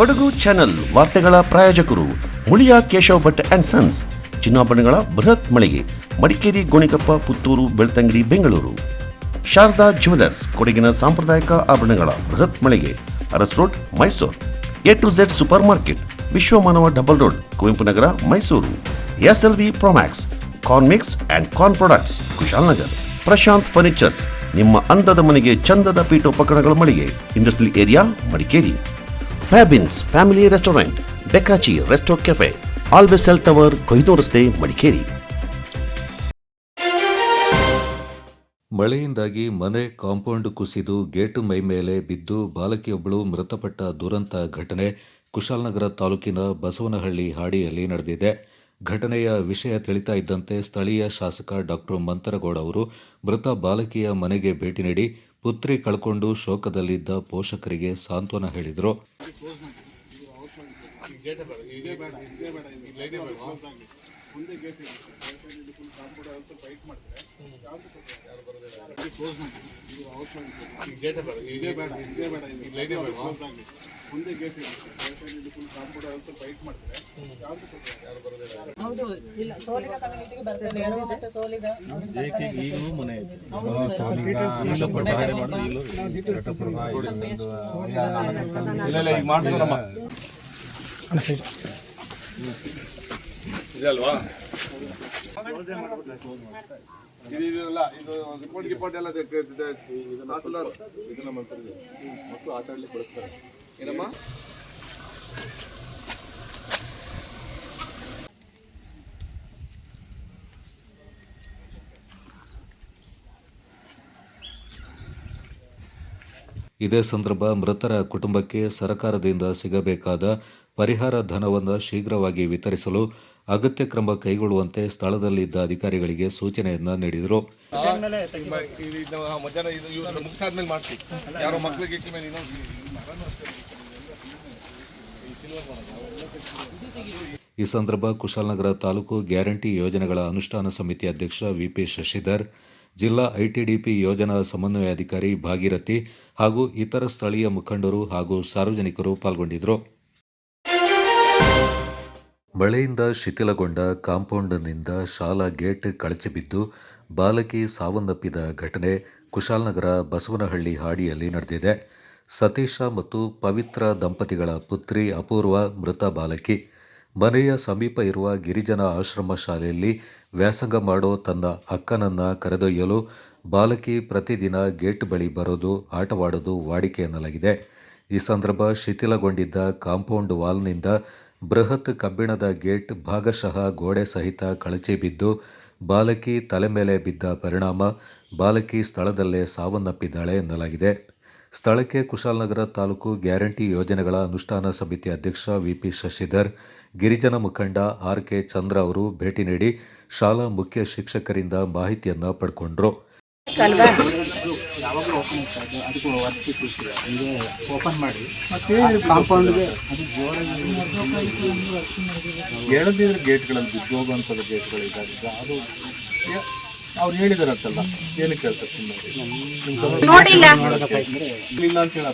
Kodagu channel ವಾರ್ತೆಗಳ ಪ್ರಾಯೋಜಕರು Muliya Keshav Bhat and sons, ಚಿನ್ನಾಭರಣಗಳ ಬೃಹತ್ ಮಳಿಗೆ, ಮಡಿಕೇರಿ, ಗೋಣಿಕೊಪ್ಪ, ಪುತ್ತೂರು, ಬೆಳ್ತಂಗಡಿ, ಬೆಂಗಳೂರು. ಶಾರದಾ ಜ್ಯುವೆಲರ್ಸ್, ಕೊಡಗಿನ ಸಾಂಪ್ರದಾಯಿಕ ಆಭರಣಗಳ ಬೃಹತ್ ಮಳಿಗೆ, Aras road, Mysuru. A to Z supermarket, Vishwamanava double road, Kuvempu Nagar, Mysuru. SLV Promax, corn mix and corn products, Kushalnagar. Prashanth furnitures, ನಿಮ್ಮ ಅಂದದ ಮನೆಗೆ ಚಂದದ ಪೀಠೋಪಕರಣಗಳ ಮಳಿಗೆ, industrial area, Madikeri. Fabins family restaurant, ಬೆಕಾಚಿ resto cafe, always cell tower, Koinur ರಸ್ತೆ, ಮಡಿಕೇರಿ. ಮಳೆಯಿಂದಾಗಿ ಮನೆ ಕಾಂಪೌಂಡ್ ಕುಸಿದು ಗೇಟು ಮೈ ಮೇಲೆ ಬಿದ್ದು ಬಾಲಕಿಯೊಬ್ಬಳು ಮೃತಪಟ್ಟ ದುರಂತ ಘಟನೆ ಕುಶಾಲನಗರ ತಾಲೂಕಿನ ಬಸವನಹಳ್ಳಿ ಹಾಡಿಯಲ್ಲಿ ನಡೆದಿದೆ. ಘಟನೆಯ ವಿಷಯ ತಿಳಿತಾ ಇದ್ದಂತೆ ಸ್ಥಳೀಯ ಶಾಸಕ ಡಾಕ್ಟರ್ ಮಂತರಗೌಡ ಅವರು ಮೃತ ಬಾಲಕಿಯ ಮನೆಗೆ ಭೇಟಿ ನೀಡಿ ಪುತ್ರಿ ಕಳ್ಕೊಂಡು ಶೋಕದಲ್ಲಿದ್ದ ಪೋಷಕರಿಗೆ ಸಾಂತ್ವನ ಹೇಳಿದರು. ಇದಲ್ವಾ ಇದು ರಿಪೋರ್ಟ್ ಎಲ್ಲ ಇದನ್ನ ಮಾಡ್ತಾರೆ ಮಕ್ಕಳು ಆಟ ಆಡ್ಲಿಕ್ಕೆ ಬಳಸ್ತಾರೆ ಏನಮ್ಮ. ಇದೇ ಸಂದರ್ಭ ಮೃತರ ಕುಟುಂಬಕ್ಕೆ ಸರ್ಕಾರದಿಂದ ಸಿಗಬೇಕಾದ ಪರಿಹಾರ ಧನವನ್ನು ಶೀಘ್ರವಾಗಿ ವಿತರಿಸಲು ಅಗತ್ಯ ಕ್ರಮ ಕೈಗೊಳ್ಳುವಂತೆ ಸ್ಥಳದಲ್ಲಿದ್ದ ಅಧಿಕಾರಿಗಳಿಗೆ ಸೂಚನೆಯನ್ನ ನೀಡಿದರು. ಈ ಸಂದರ್ಭ ಕುಶಾಲನಗರ ತಾಲೂಕು ಗ್ಯಾರಂಟಿ ಯೋಜನೆಗಳ ಅನುಷ್ಠಾನ ಸಮಿತಿ ಅಧ್ಯಕ್ಷ ವಿಪಿ ಶಶಿಧರ್, ಜಿಲ್ಲಾ ಐಟಿಡಿಪಿ ಯೋಜನಾ ಸಮನ್ವಯಾಧಿಕಾರಿ ಭಾಗೀರಥಿ ಹಾಗೂ ಇತರ ಸ್ಥಳೀಯ ಮುಖಂಡರು ಹಾಗೂ ಸಾರ್ವಜನಿಕರು ಪಾಲ್ಗೊಂಡಿದ್ದರು. ಮಳೆಯಿಂದ ಶಿಥಿಲಗೊಂಡ ಕಾಂಪೌಂಡ್ನಿಂದ ಶಾಲಾ ಗೇಟ್ ಕಳಚಿಬಿದ್ದು ಬಾಲಕಿ ಸಾವನ್ನಪ್ಪಿದ ಘಟನೆ ಕುಶಾಲನಗರ ಬಸವನಹಳ್ಳಿ ಹಾಡಿಯಲ್ಲಿ ನಡೆದಿದೆ. ಸತೀಶ ಮತ್ತು ಪವಿತ್ರ ದಂಪತಿಗಳ ಪುತ್ರಿ ಅಪೂರ್ವ ಮೃತ ಬಾಲಕಿ. ಮನೆಯ ಸಮೀಪ ಇರುವ ಗಿರಿಜನ ಆಶ್ರಮ ಶಾಲೆಯಲ್ಲಿ ವ್ಯಾಸಂಗ ಮಾಡೋ ತನ್ನ ಅಕ್ಕನನ್ನ ಕರೆದೊಯ್ಯಲು ಬಾಲಕಿ ಪ್ರತಿದಿನ ಗೇಟ್ ಬಳಿ ಬರೋದು, ಆಟವಾಡೋದು ವಾಡಿಕೆ ಎನ್ನಲಾಗಿದೆ. ಈ ಸಂದರ್ಭ ಶಿಥಿಲಗೊಂಡಿದ್ದ ಕಾಂಪೌಂಡ್ ವಾಲ್ನಿಂದ ಬೃಹತ್ ಕಬ್ಬಿಣದ ಗೇಟ್ ಭಾಗಶಃ ಗೋಡೆ ಸಹಿತ ಕಳಚಿ ಬಿದ್ದು ಬಾಲಕಿ ತಲೆ ಮೇಲೆ ಬಿದ್ದ ಪರಿಣಾಮ ಬಾಲಕಿ ಸ್ಥಳದಲ್ಲೇ ಸಾವನ್ನಪ್ಪಿದ್ದಾಳೆ ಎನ್ನಲಾಗಿದೆ. ಸ್ಥಳಕ್ಕೆ ಕುಶಾಲನಗರ ತಾಲೂಕು ಗ್ಯಾರಂಟಿ ಯೋಜನೆಗಳ ಅನುಷ್ಠಾನ ಸಮಿತಿ ಅಧ್ಯಕ್ಷ ವಿಪಿ ಶಶಿಧರ್, ಗಿರಿಜನ ಮುಖಂಡ ಆರ್.ಕೆ. ಚಂದ್ರ ಅವರು ಭೇಟಿ ನೀಡಿ ಶಾಲಾ ಮುಖ್ಯ ಶಿಕ್ಷಕರಿಂದ ಮಾಹಿತಿಯನ್ನ ಪಡ್ಕೊಂಡ್ರು. ಓಪನ್ ಮಾಡಿ ಕಾಂಪೌಂಡ್ಗೆ ಅದು ಹೇಳದಿದ್ರೆ ಗೇಟ್ಗಳಲ್ಲಿ ಬಿದ್ದು ಹೋಗುವಂಥದ್ದು ಗೇಟ್ಗಳಿದ್ದಾವೆ. ಅದು ಅವ್ರು ಹೇಳಿದಾರಂತಲ್ಲ, ಏನಕ್ಕೆ ಹೇಳ್ತಾರೆ ನೋಡಿಲ್ಲ ಇಲ್ಲ ಅಂತ ಹೇಳ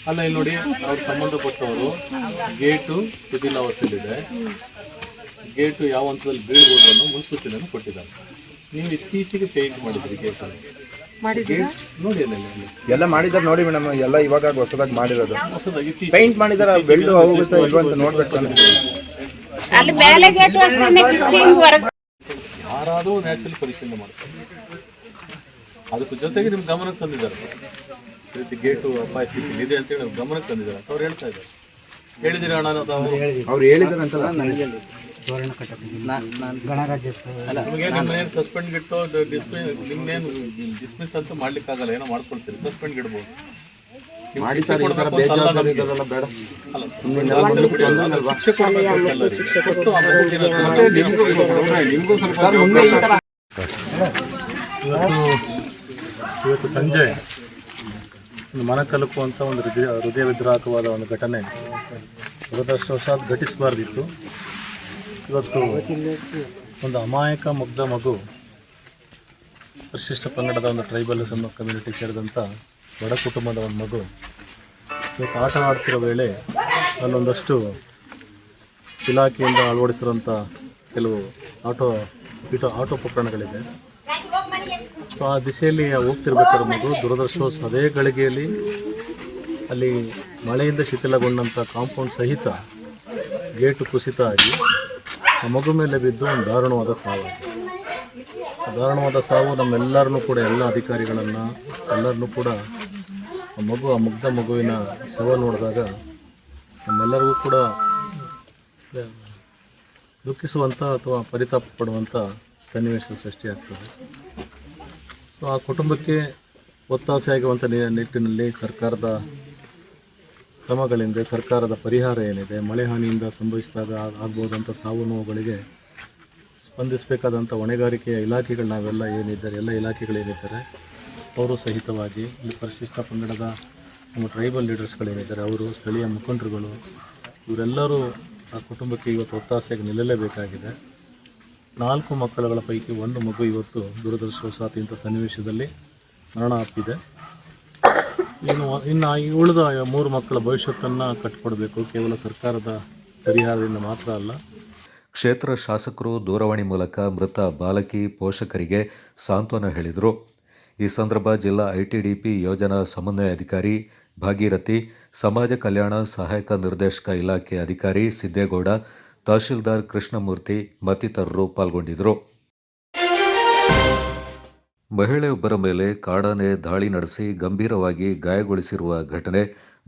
ಅಲ್ಲ. ಇಲ್ಲಿ ನೋಡಿ, ಅವ್ರು ಸಂಬಂಧಪಟ್ಟವರು ಗೇಟು ಶಿಥಿಲಾವಸ್ಥೆಯಲ್ಲಿದೆ, ಗೇಟು ಯಾವ ಹಂತದಲ್ಲಿ ಬೀಳ್ಬೋದು ಅನ್ನೋ ಮುನ್ಸೂಚನೆಯನ್ನು ಕೊಟ್ಟಿದ್ದಾರೆ. ನೀವು ಇತ್ತೀಚೆಗೆ ಪೇಂಟ್ ಮಾಡಿದ್ರಿ ಗೇಟ್ ನೋಡಿ, ಎಲ್ಲ ಮಾಡಿದಾರೆ ನೋಡಿ ಮೇಡಮ್, ಎಲ್ಲ ಇವಾಗ ಹೊಸದಾಗಿ ಮಾಡಿರೋದು, ಪೇಂಟ್ ಮಾಡಿದಾರೆ. ಬೆಳ್ಳು ಹೋಗುತ್ತೆ ಇಲ್ವ ಅಂತ ನೋಡ್ಬೇಕು. ಯಾರಾದರೂ ನ್ಯಾಚುರಲ್ ಪರಿಶೀಲನೆ ಮಾಡ್ತಾರೆ. ಅದಕ್ಕೆ ಜೊತೆಗೆ ನಿಮ್ಗೆ ಗಮನಕ್ಕೆ ತಂದಿದ್ದಾರೆ, ಈ ರೀತಿ ಗೇಟು ಅಪಾಯ ಸ್ಥಿತಿ ಇದೆ ಅಂತೇಳಿ ಗಮನಕ್ಕೆ ತಂದಿದ್ದಾರೆ. ಅವ್ರು ಹೇಳ್ತಾ ಇದ್ದಾರೆ, ಹೇಳಿದಿರ ಅಣ್ಣ ಅವ್ರು ಹೇಳಿದಾರಂತಲ್ಲ. ನಿಮಗೆ ನಿಮ್ಮನೇನು ಸಸ್ಪೆಂಡ್ ಇಟ್ಟು ನಿಮ್ನೇನು ಡಿಸ್ಮಿಸ್ ಅಂತೂ ಮಾಡ್ಲಿಕ್ಕಾಗಲ್ಲ, ಏನೋ ಮಾಡ್ಕೊಳ್ತೀರಿ, ಸಸ್ಪೆಂಡ್ ಇಡ್ಬೋದು. ಶಿಕ್ಷೆ ಕೊಡಬೇಕು ಇವತ್ತು ಸಂಜೆ ಒಂದು ಮನ ಕಲುಕುವಂಥ ಒಂದು ಹೃದಯ ವಿದ್ರಾಹಕವಾದ ಒಂದು ಘಟನೆ ದುರದೃಷ್ಟವಶಾತ್ ಘಟಿಸಬಾರ್ದಿತ್ತು. ಇವತ್ತು ಒಂದು ಅಮಾಯಕ ಮುಗ್ಧ ಮಗು ಪರಿಶಿಷ್ಟ ಪಂಗಡದ ಒಂದು ಟ್ರೈಬಲಿಸಮ್ ಕಮ್ಯುನಿಟಿ ಸೇರಿದಂಥ ಬಡ ಕುಟುಂಬದ ಒಂದು ಮಗು ಇವತ್ತು ಆಟ ಆಡ್ತಿರೋ ವೇಳೆ ಅಲ್ಲೊಂದಷ್ಟು ಇಲಾಖೆಯಿಂದ ಅಳವಡಿಸಿರುವಂಥ ಕೆಲವು ಆಟೋಪಕರಣಗಳಿದೆ. ಸೊ ಆ ದಿಸೆಯಲ್ಲಿ ಹೋಗ್ತಿರ್ಬೇಕಾದ್ರೆ ಮಗು ದುರದೃಷ್ಟವಶ ಅದೇ ಗಳಿಗೆಯಲ್ಲಿ ಅಲ್ಲಿ ಮಳೆಯಿಂದ ಶಿಥಿಲಗೊಂಡಂಥ ಕಾಂಪೌಂಡ್ ಸಹಿತ ಗೇಟು ಕುಸಿತ ಆಗಿ ಆ ಮಗು ಮೇಲೆ ಬಿದ್ದು ಒಂದು ದಾರುಣವಾದ ಸಾವು ನಮ್ಮೆಲ್ಲರನ್ನೂ ಕೂಡ ಎಲ್ಲ ಅಧಿಕಾರಿಗಳನ್ನು ಎಲ್ಲರನ್ನೂ ಕೂಡ ಆ ಮುಗ್ಧ ಮಗುವಿನ ಶವ ನೋಡಿದಾಗ ನಮ್ಮೆಲ್ಲರಿಗೂ ಕೂಡ ದುಃಖಿಸುವಂಥ ಅಥವಾ ಪರಿತಾಪ ಪಡುವಂಥ ಸನ್ನಿವೇಶ ಸೃಷ್ಟಿಯಾಗ್ತದೆ. ಸೊ ಆ ಕುಟುಂಬಕ್ಕೆ ಒತ್ತಾಸೆಯಾಗುವಂಥ ನಿಟ್ಟಿನಲ್ಲಿ ಸರ್ಕಾರದ ಕ್ರಮಗಳಿಂದ ಸರ್ಕಾರದ ಪರಿಹಾರ ಏನಿದೆ, ಮಳೆ ಹಾನಿಯಿಂದ ಸಂಭವಿಸಿದಾಗ ಆಗ್ಬೋದಂಥ ಸಾವು ನೋವುಗಳಿಗೆ ಸ್ಪಂದಿಸಬೇಕಾದಂಥ ಹೊಣೆಗಾರಿಕೆಯ ಇಲಾಖೆಗಳು ನಾವೆಲ್ಲ ಏನಿದ್ದಾರೆ ಎಲ್ಲ ಇಲಾಖೆಗಳೇನಿದ್ದಾರೆ ಅವರು ಸಹಿತವಾಗಿ ಇಲ್ಲಿ ಪರಿಶಿಷ್ಟ ಪಂಗಡದ ನಮ್ಮ ಟ್ರೈಬಲ್ ಲೀಡರ್ಸ್ಗಳೇನಿದ್ದಾರೆ ಅವರು, ಸ್ಥಳೀಯ ಮುಖಂಡರುಗಳು, ಇವರೆಲ್ಲರೂ ಆ ಕುಟುಂಬಕ್ಕೆ ಇವತ್ತು ಒತ್ತಾಸೆಗೆ ನಿಲ್ಲಲೇಬೇಕಾಗಿದೆ. 4 ಮಕ್ಕಳುಗಳ ಪೈಕಿ 1 ಮಗು ಇವತ್ತು ದುರದೃಷ್ಟವಶಾತ್ ಇಂಥ ಸನ್ನಿವೇಶದಲ್ಲಿ ಮರಣ ಅಪ್ಪಿದೆ. ಇನ್ನು ಈ ಉಳಿದ 3 ಮಕ್ಕಳ ಭವಿಷ್ಯತ್ತನ್ನು ಕಟ್ಟಿಕೊಡಬೇಕು. ಕೇವಲ ಸರ್ಕಾರದ ಪರಿಹಾರದಿಂದ ಮಾತ್ರ ಅಲ್ಲ. ಕ್ಷೇತ್ರ ಶಾಸಕರು ದೂರವಾಣಿ ಮೂಲಕ ಮೃತ ಬಾಲಕಿ ಪೋಷಕರಿಗೆ ಸಾಂತ್ವನ ಹೇಳಿದರು. ಈ ಸಂದರ್ಭ ಜಿಲ್ಲಾ ಐಟಿಡಿಪಿ ಯೋಜನಾ ಸಮನ್ವಯಾಧಿಕಾರಿ ಭಾಗೀರಥಿ, ಸಮಾಜ ಕಲ್ಯಾಣ ಸಹಾಯಕ ನಿರ್ದೇಶಕ ಇಲಾಖೆ ಅಧಿಕಾರಿ ಸಿದ್ದೇಗೌಡ, ತಹಶೀಲ್ದಾರ್ ಕೃಷ್ಣಮೂರ್ತಿ ಮತ್ತಿತರರು ಪಾಲ್ಗೊಂಡಿದ್ದರು. ಮಹಿಳೆಯೊಬ್ಬರ ಮೇಲೆ ಕಾಡಾನೆ ದಾಳಿ ನಡೆಸಿ ಗಂಭೀರವಾಗಿ ಗಾಯಗೊಳಿಸಿರುವ ಘಟನೆ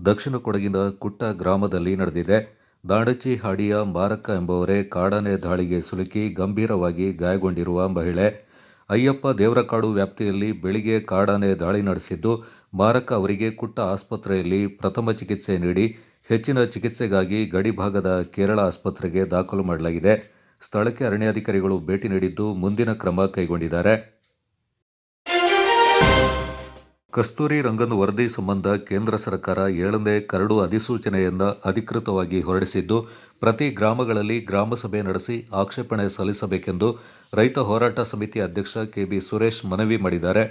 ದಕ್ಷಿಣ ಕೊಡಗಿನ ಕುಟ್ಟ ಗ್ರಾಮದಲ್ಲಿ ನಡೆದಿದೆ. ದಾಡಚಿ ಹಾಡಿಯ ಮಾರಕ್ಕ ಎಂಬುವರೇ ಕಾಡಾನೆ ದಾಳಿಗೆ ಸಿಲುಕಿ ಗಂಭೀರವಾಗಿ ಗಾಯಗೊಂಡಿರುವ ಮಹಿಳೆ. ಅಯ್ಯಪ್ಪ ದೇವರಕಾಡು ವ್ಯಾಪ್ತಿಯಲ್ಲಿ ಬೆಳಿಗ್ಗೆ ಕಾಡಾನೆ ದಾಳಿ ನಡೆಸಿದ್ದು, ಮಾರಕ್ಕ ಅವರಿಗೆ ಕುಟ್ಟ ಆಸ್ಪತ್ರೆಯಲ್ಲಿ ಪ್ರಥಮ ಚಿಕಿತ್ಸೆ ನೀಡಿ ಹೆಚ್ಚಿನ ಚಿಕಿತ್ಸೆಗಾಗಿ ಗಡಿಭಾಗದ ಕೇರಳ ಆಸ್ಪತ್ರೆಗೆ ದಾಖಲು ಮಾಡಲಾಗಿದೆ. ಸ್ಥಳಕ್ಕೆ ಅರಣ್ಯಾಧಿಕಾರಿಗಳು ಭೇಟಿ ನೀಡಿದ್ದು ಮುಂದಿನ ಕ್ರಮ ಕೈಗೊಂಡಿದ್ದಾರೆ. ಕಸ್ತೂರಿ ರಂಗನ್ ವರದಿ ಸಂಬಂಧ ಕೇಂದ್ರ ಸರ್ಕಾರ 7ನೇ ಕರಡು ಅಧಿಸೂಚನೆಯನ್ನು ಅಧಿಕೃತವಾಗಿ ಹೊರಡಿಸಿದ್ದು, ಪ್ರತಿ ಗ್ರಾಮಗಳಲ್ಲಿ ಗ್ರಾಮಸಭೆ ನಡೆಸಿ ಆಕ್ಷೇಪಣೆ ಸಲ್ಲಿಸಬೇಕೆಂದು ರೈತ ಹೋರಾಟ ಸಮಿತಿ ಅಧ್ಯಕ್ಷ ಕೆಬಿ ಸುರೇಶ್ ಮನವಿ ಮಾಡಿದ್ದಾರೆ.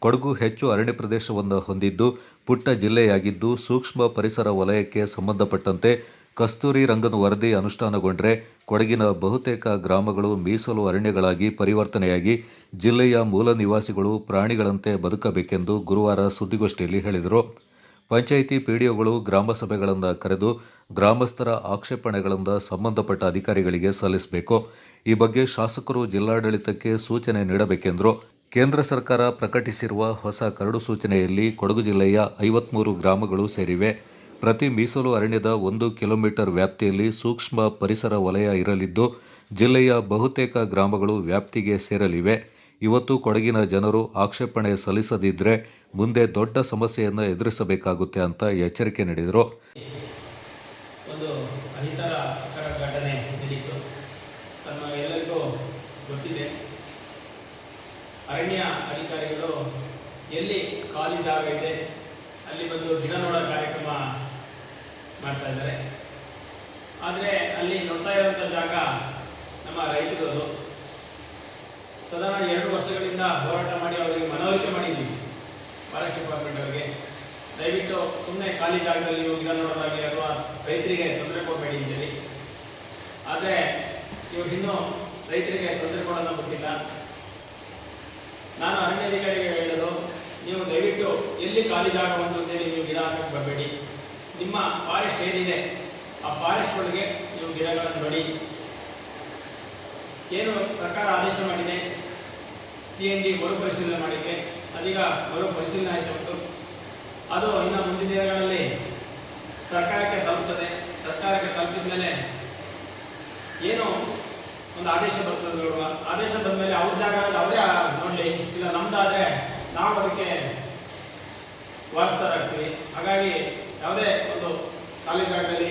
ಕೊಡಗು ಹೆಚ್ಚು ಅರಣ್ಯ ಪ್ರದೇಶವನ್ನು ಹೊಂದಿದ್ದು ಪುಟ್ಟ ಜಿಲ್ಲೆಯಾಗಿದ್ದು, ಸೂಕ್ಷ್ಮ ಪರಿಸರ ವಲಯಕ್ಕೆ ಸಂಬಂಧಪಟ್ಟಂತೆ ಕಸ್ತೂರಿ ರಂಗನ್ ವರದಿ ಅನುಷ್ಠಾನಗೊಂಡರೆ ಕೊಡಗಿನ ಬಹುತೇಕ ಗ್ರಾಮಗಳು ಮೀಸಲು ಅರಣ್ಯಗಳಾಗಿ ಪರಿವರ್ತನೆಯಾಗಿ ಜಿಲ್ಲೆಯ ಮೂಲ ನಿವಾಸಿಗಳು ಪ್ರಾಣಿಗಳಂತೆ ಬದುಕಬೇಕೆಂದು ಗುರುವಾರ ಸುದ್ದಿಗೋಷ್ಠಿಯಲ್ಲಿ ಹೇಳಿದರು. ಪಂಚಾಯಿತಿ ಪಿಡಿಒಗಳು ಗ್ರಾಮ ಸಭೆಗಳನ್ನು ಕರೆದು ಗ್ರಾಮಸ್ಥರ ಆಕ್ಷೇಪಣೆಗಳನ್ನು ಸಂಬಂಧಪಟ್ಟ ಅಧಿಕಾರಿಗಳಿಗೆ ಸಲ್ಲಿಸಬೇಕು. ಈ ಬಗ್ಗೆ ಶಾಸಕರು ಜಿಲ್ಲಾಡಳಿತಕ್ಕೆ ಸೂಚನೆ ನೀಡಬೇಕೆಂದರು. ಕೇಂದ್ರ ಸರ್ಕಾರ ಪ್ರಕಟಿಸಿರುವ ಹೊಸ ಕರಡು ಸೂಚನೆಯಲ್ಲಿ ಕೊಡಗು ಜಿಲ್ಲೆಯ 53 ಗ್ರಾಮಗಳು ಸೇರಿವೆ. ಪ್ರತಿ ಮೀಸಲು ಅರಣ್ಯದ 1 ಕಿಲೋಮೀಟರ್ ವ್ಯಾಪ್ತಿಯಲ್ಲಿ ಸೂಕ್ಷ್ಮ ಪರಿಸರ ವಲಯ ಇರಲಿದ್ದು, ಜಿಲ್ಲೆಯ ಬಹುತೇಕ ಗ್ರಾಮಗಳು ವ್ಯಾಪ್ತಿಗೆ ಸೇರಲಿವೆ. ಇವತ್ತು ಕೊಡಗಿನ ಜನರು ಆಕ್ಷೇಪಣೆ ಸಲ್ಲಿಸದಿದ್ದರೆ ಮುಂದೆ ದೊಡ್ಡ ಸಮಸ್ಯೆಯನ್ನು ಎದುರಿಸಬೇಕಾಗುತ್ತೆ ಅಂತ ಎಚ್ಚರಿಕೆ ನೀಡಿದರು. ಒಂದು ಅಹಿತಕರ ಘಟನೆ ನಡೀತು. ಎಲ್ಲರಿಗೂ ಗೊತ್ತಿದೆ. ಅರಣ್ಯ ಅಧಿಕಾರಿಗಳು ಎಲ್ಲಿ ಖಾಲಿ ಜಾಗ ಇದೆ ಅಲ್ಲಿ ಬಂದು ಗಿಡ ನೋಡೋ ಕಾರ್ಯಕ್ರಮ ಮಾಡ್ತಾ ಇದ್ದಾರೆ. ಆದರೆ ಅಲ್ಲಿ ನೋಡ್ತಾ ಇರುವಂಥ ಜಾಗ ನಮ್ಮ ರೈತರದು. ಸಾಧಾರಣ 2 ವರ್ಷಗಳಿಂದ ಹೋರಾಟ ಮಾಡಿ ಅವರಿಗೆ ಮನವರಿಕೆ ಮಾಡಿದ್ದೀವಿ ಫಾರೆಸ್ಟ್ ಡಿಪಾರ್ಟ್ಮೆಂಟ್ ಅವರಿಗೆ. ದಯವಿಟ್ಟು ಸುಮ್ಮನೆ ಖಾಲಿ ಜಾಗದಲ್ಲಿ ನೀವು ಗಿಡ ನೋಡೋದಾಗಲಿ ಅಥವಾ ರೈತರಿಗೆ ತೊಂದರೆ ಕೊಡಬೇಡಿ ಅಂತೇಳಿ. ಆದರೆ ಇವಾಗ ಇನ್ನೂ ರೈತರಿಗೆ ತೊಂದರೆ ಕೊಡೋದನ್ನ ಗೊತ್ತಿಲ್ಲ. ನಾನು ಅರಣ್ಯಾಧಿಕಾರಿಗೆ ಹೇಳೋದು, ನೀವು ದಯವಿಟ್ಟು ಎಲ್ಲಿ ಖಾಲಿ ಜಾಗ ಬಂತು ಅಂತೇಳಿ ನೀವು ಗಿಡ ಹಾಕಕ್ಕೆ ಬರಬೇಡಿ. ನಿಮ್ಮ ಫಾರೆಸ್ಟ್ ಏನಿದೆ ಆ ಫಾರೆಸ್ಟ್ ಒಳಗೆ ನೀವು ಗಿಡಗಳನ್ನು ನೋಡಿ. ಏನು ಸರ್ಕಾರ ಆದೇಶ ಮಾಡಿದೆ CND ಮರುಪರಿಶೀಲನೆ ಮಾಡಲಿಕ್ಕೆ, ಅದೀಗ ಮರುಪರಿಶೀಲನೆ ಆಯಿತು. ಅದು ಇನ್ನು ಮುಂದಿನ ದಿನಗಳಲ್ಲಿ ಸರ್ಕಾರಕ್ಕೆ ತಲುಪ್ತದೆ. ಸರ್ಕಾರಕ್ಕೆ ತಲುಪಿದ ಮೇಲೆ ಏನು ಒಂದು ಆದೇಶ ಬರ್ತದೆ ನೋಡುವ. ಆದೇಶ ಬಂದ ಮೇಲೆ ಅವ್ರ ಜಾಗ ಅವರೇ ನೋಡಲಿ, ಇಲ್ಲ ನಮ್ದಾದರೆ ನಾವು ಅದಕ್ಕೆ ವಾರಸ್ದಾರಾಗ್ತೀವಿ. ಹಾಗಾಗಿ ಯಾವುದೇ ಒಂದು ಖಾಲಿ ಜಾಗದಲ್ಲಿ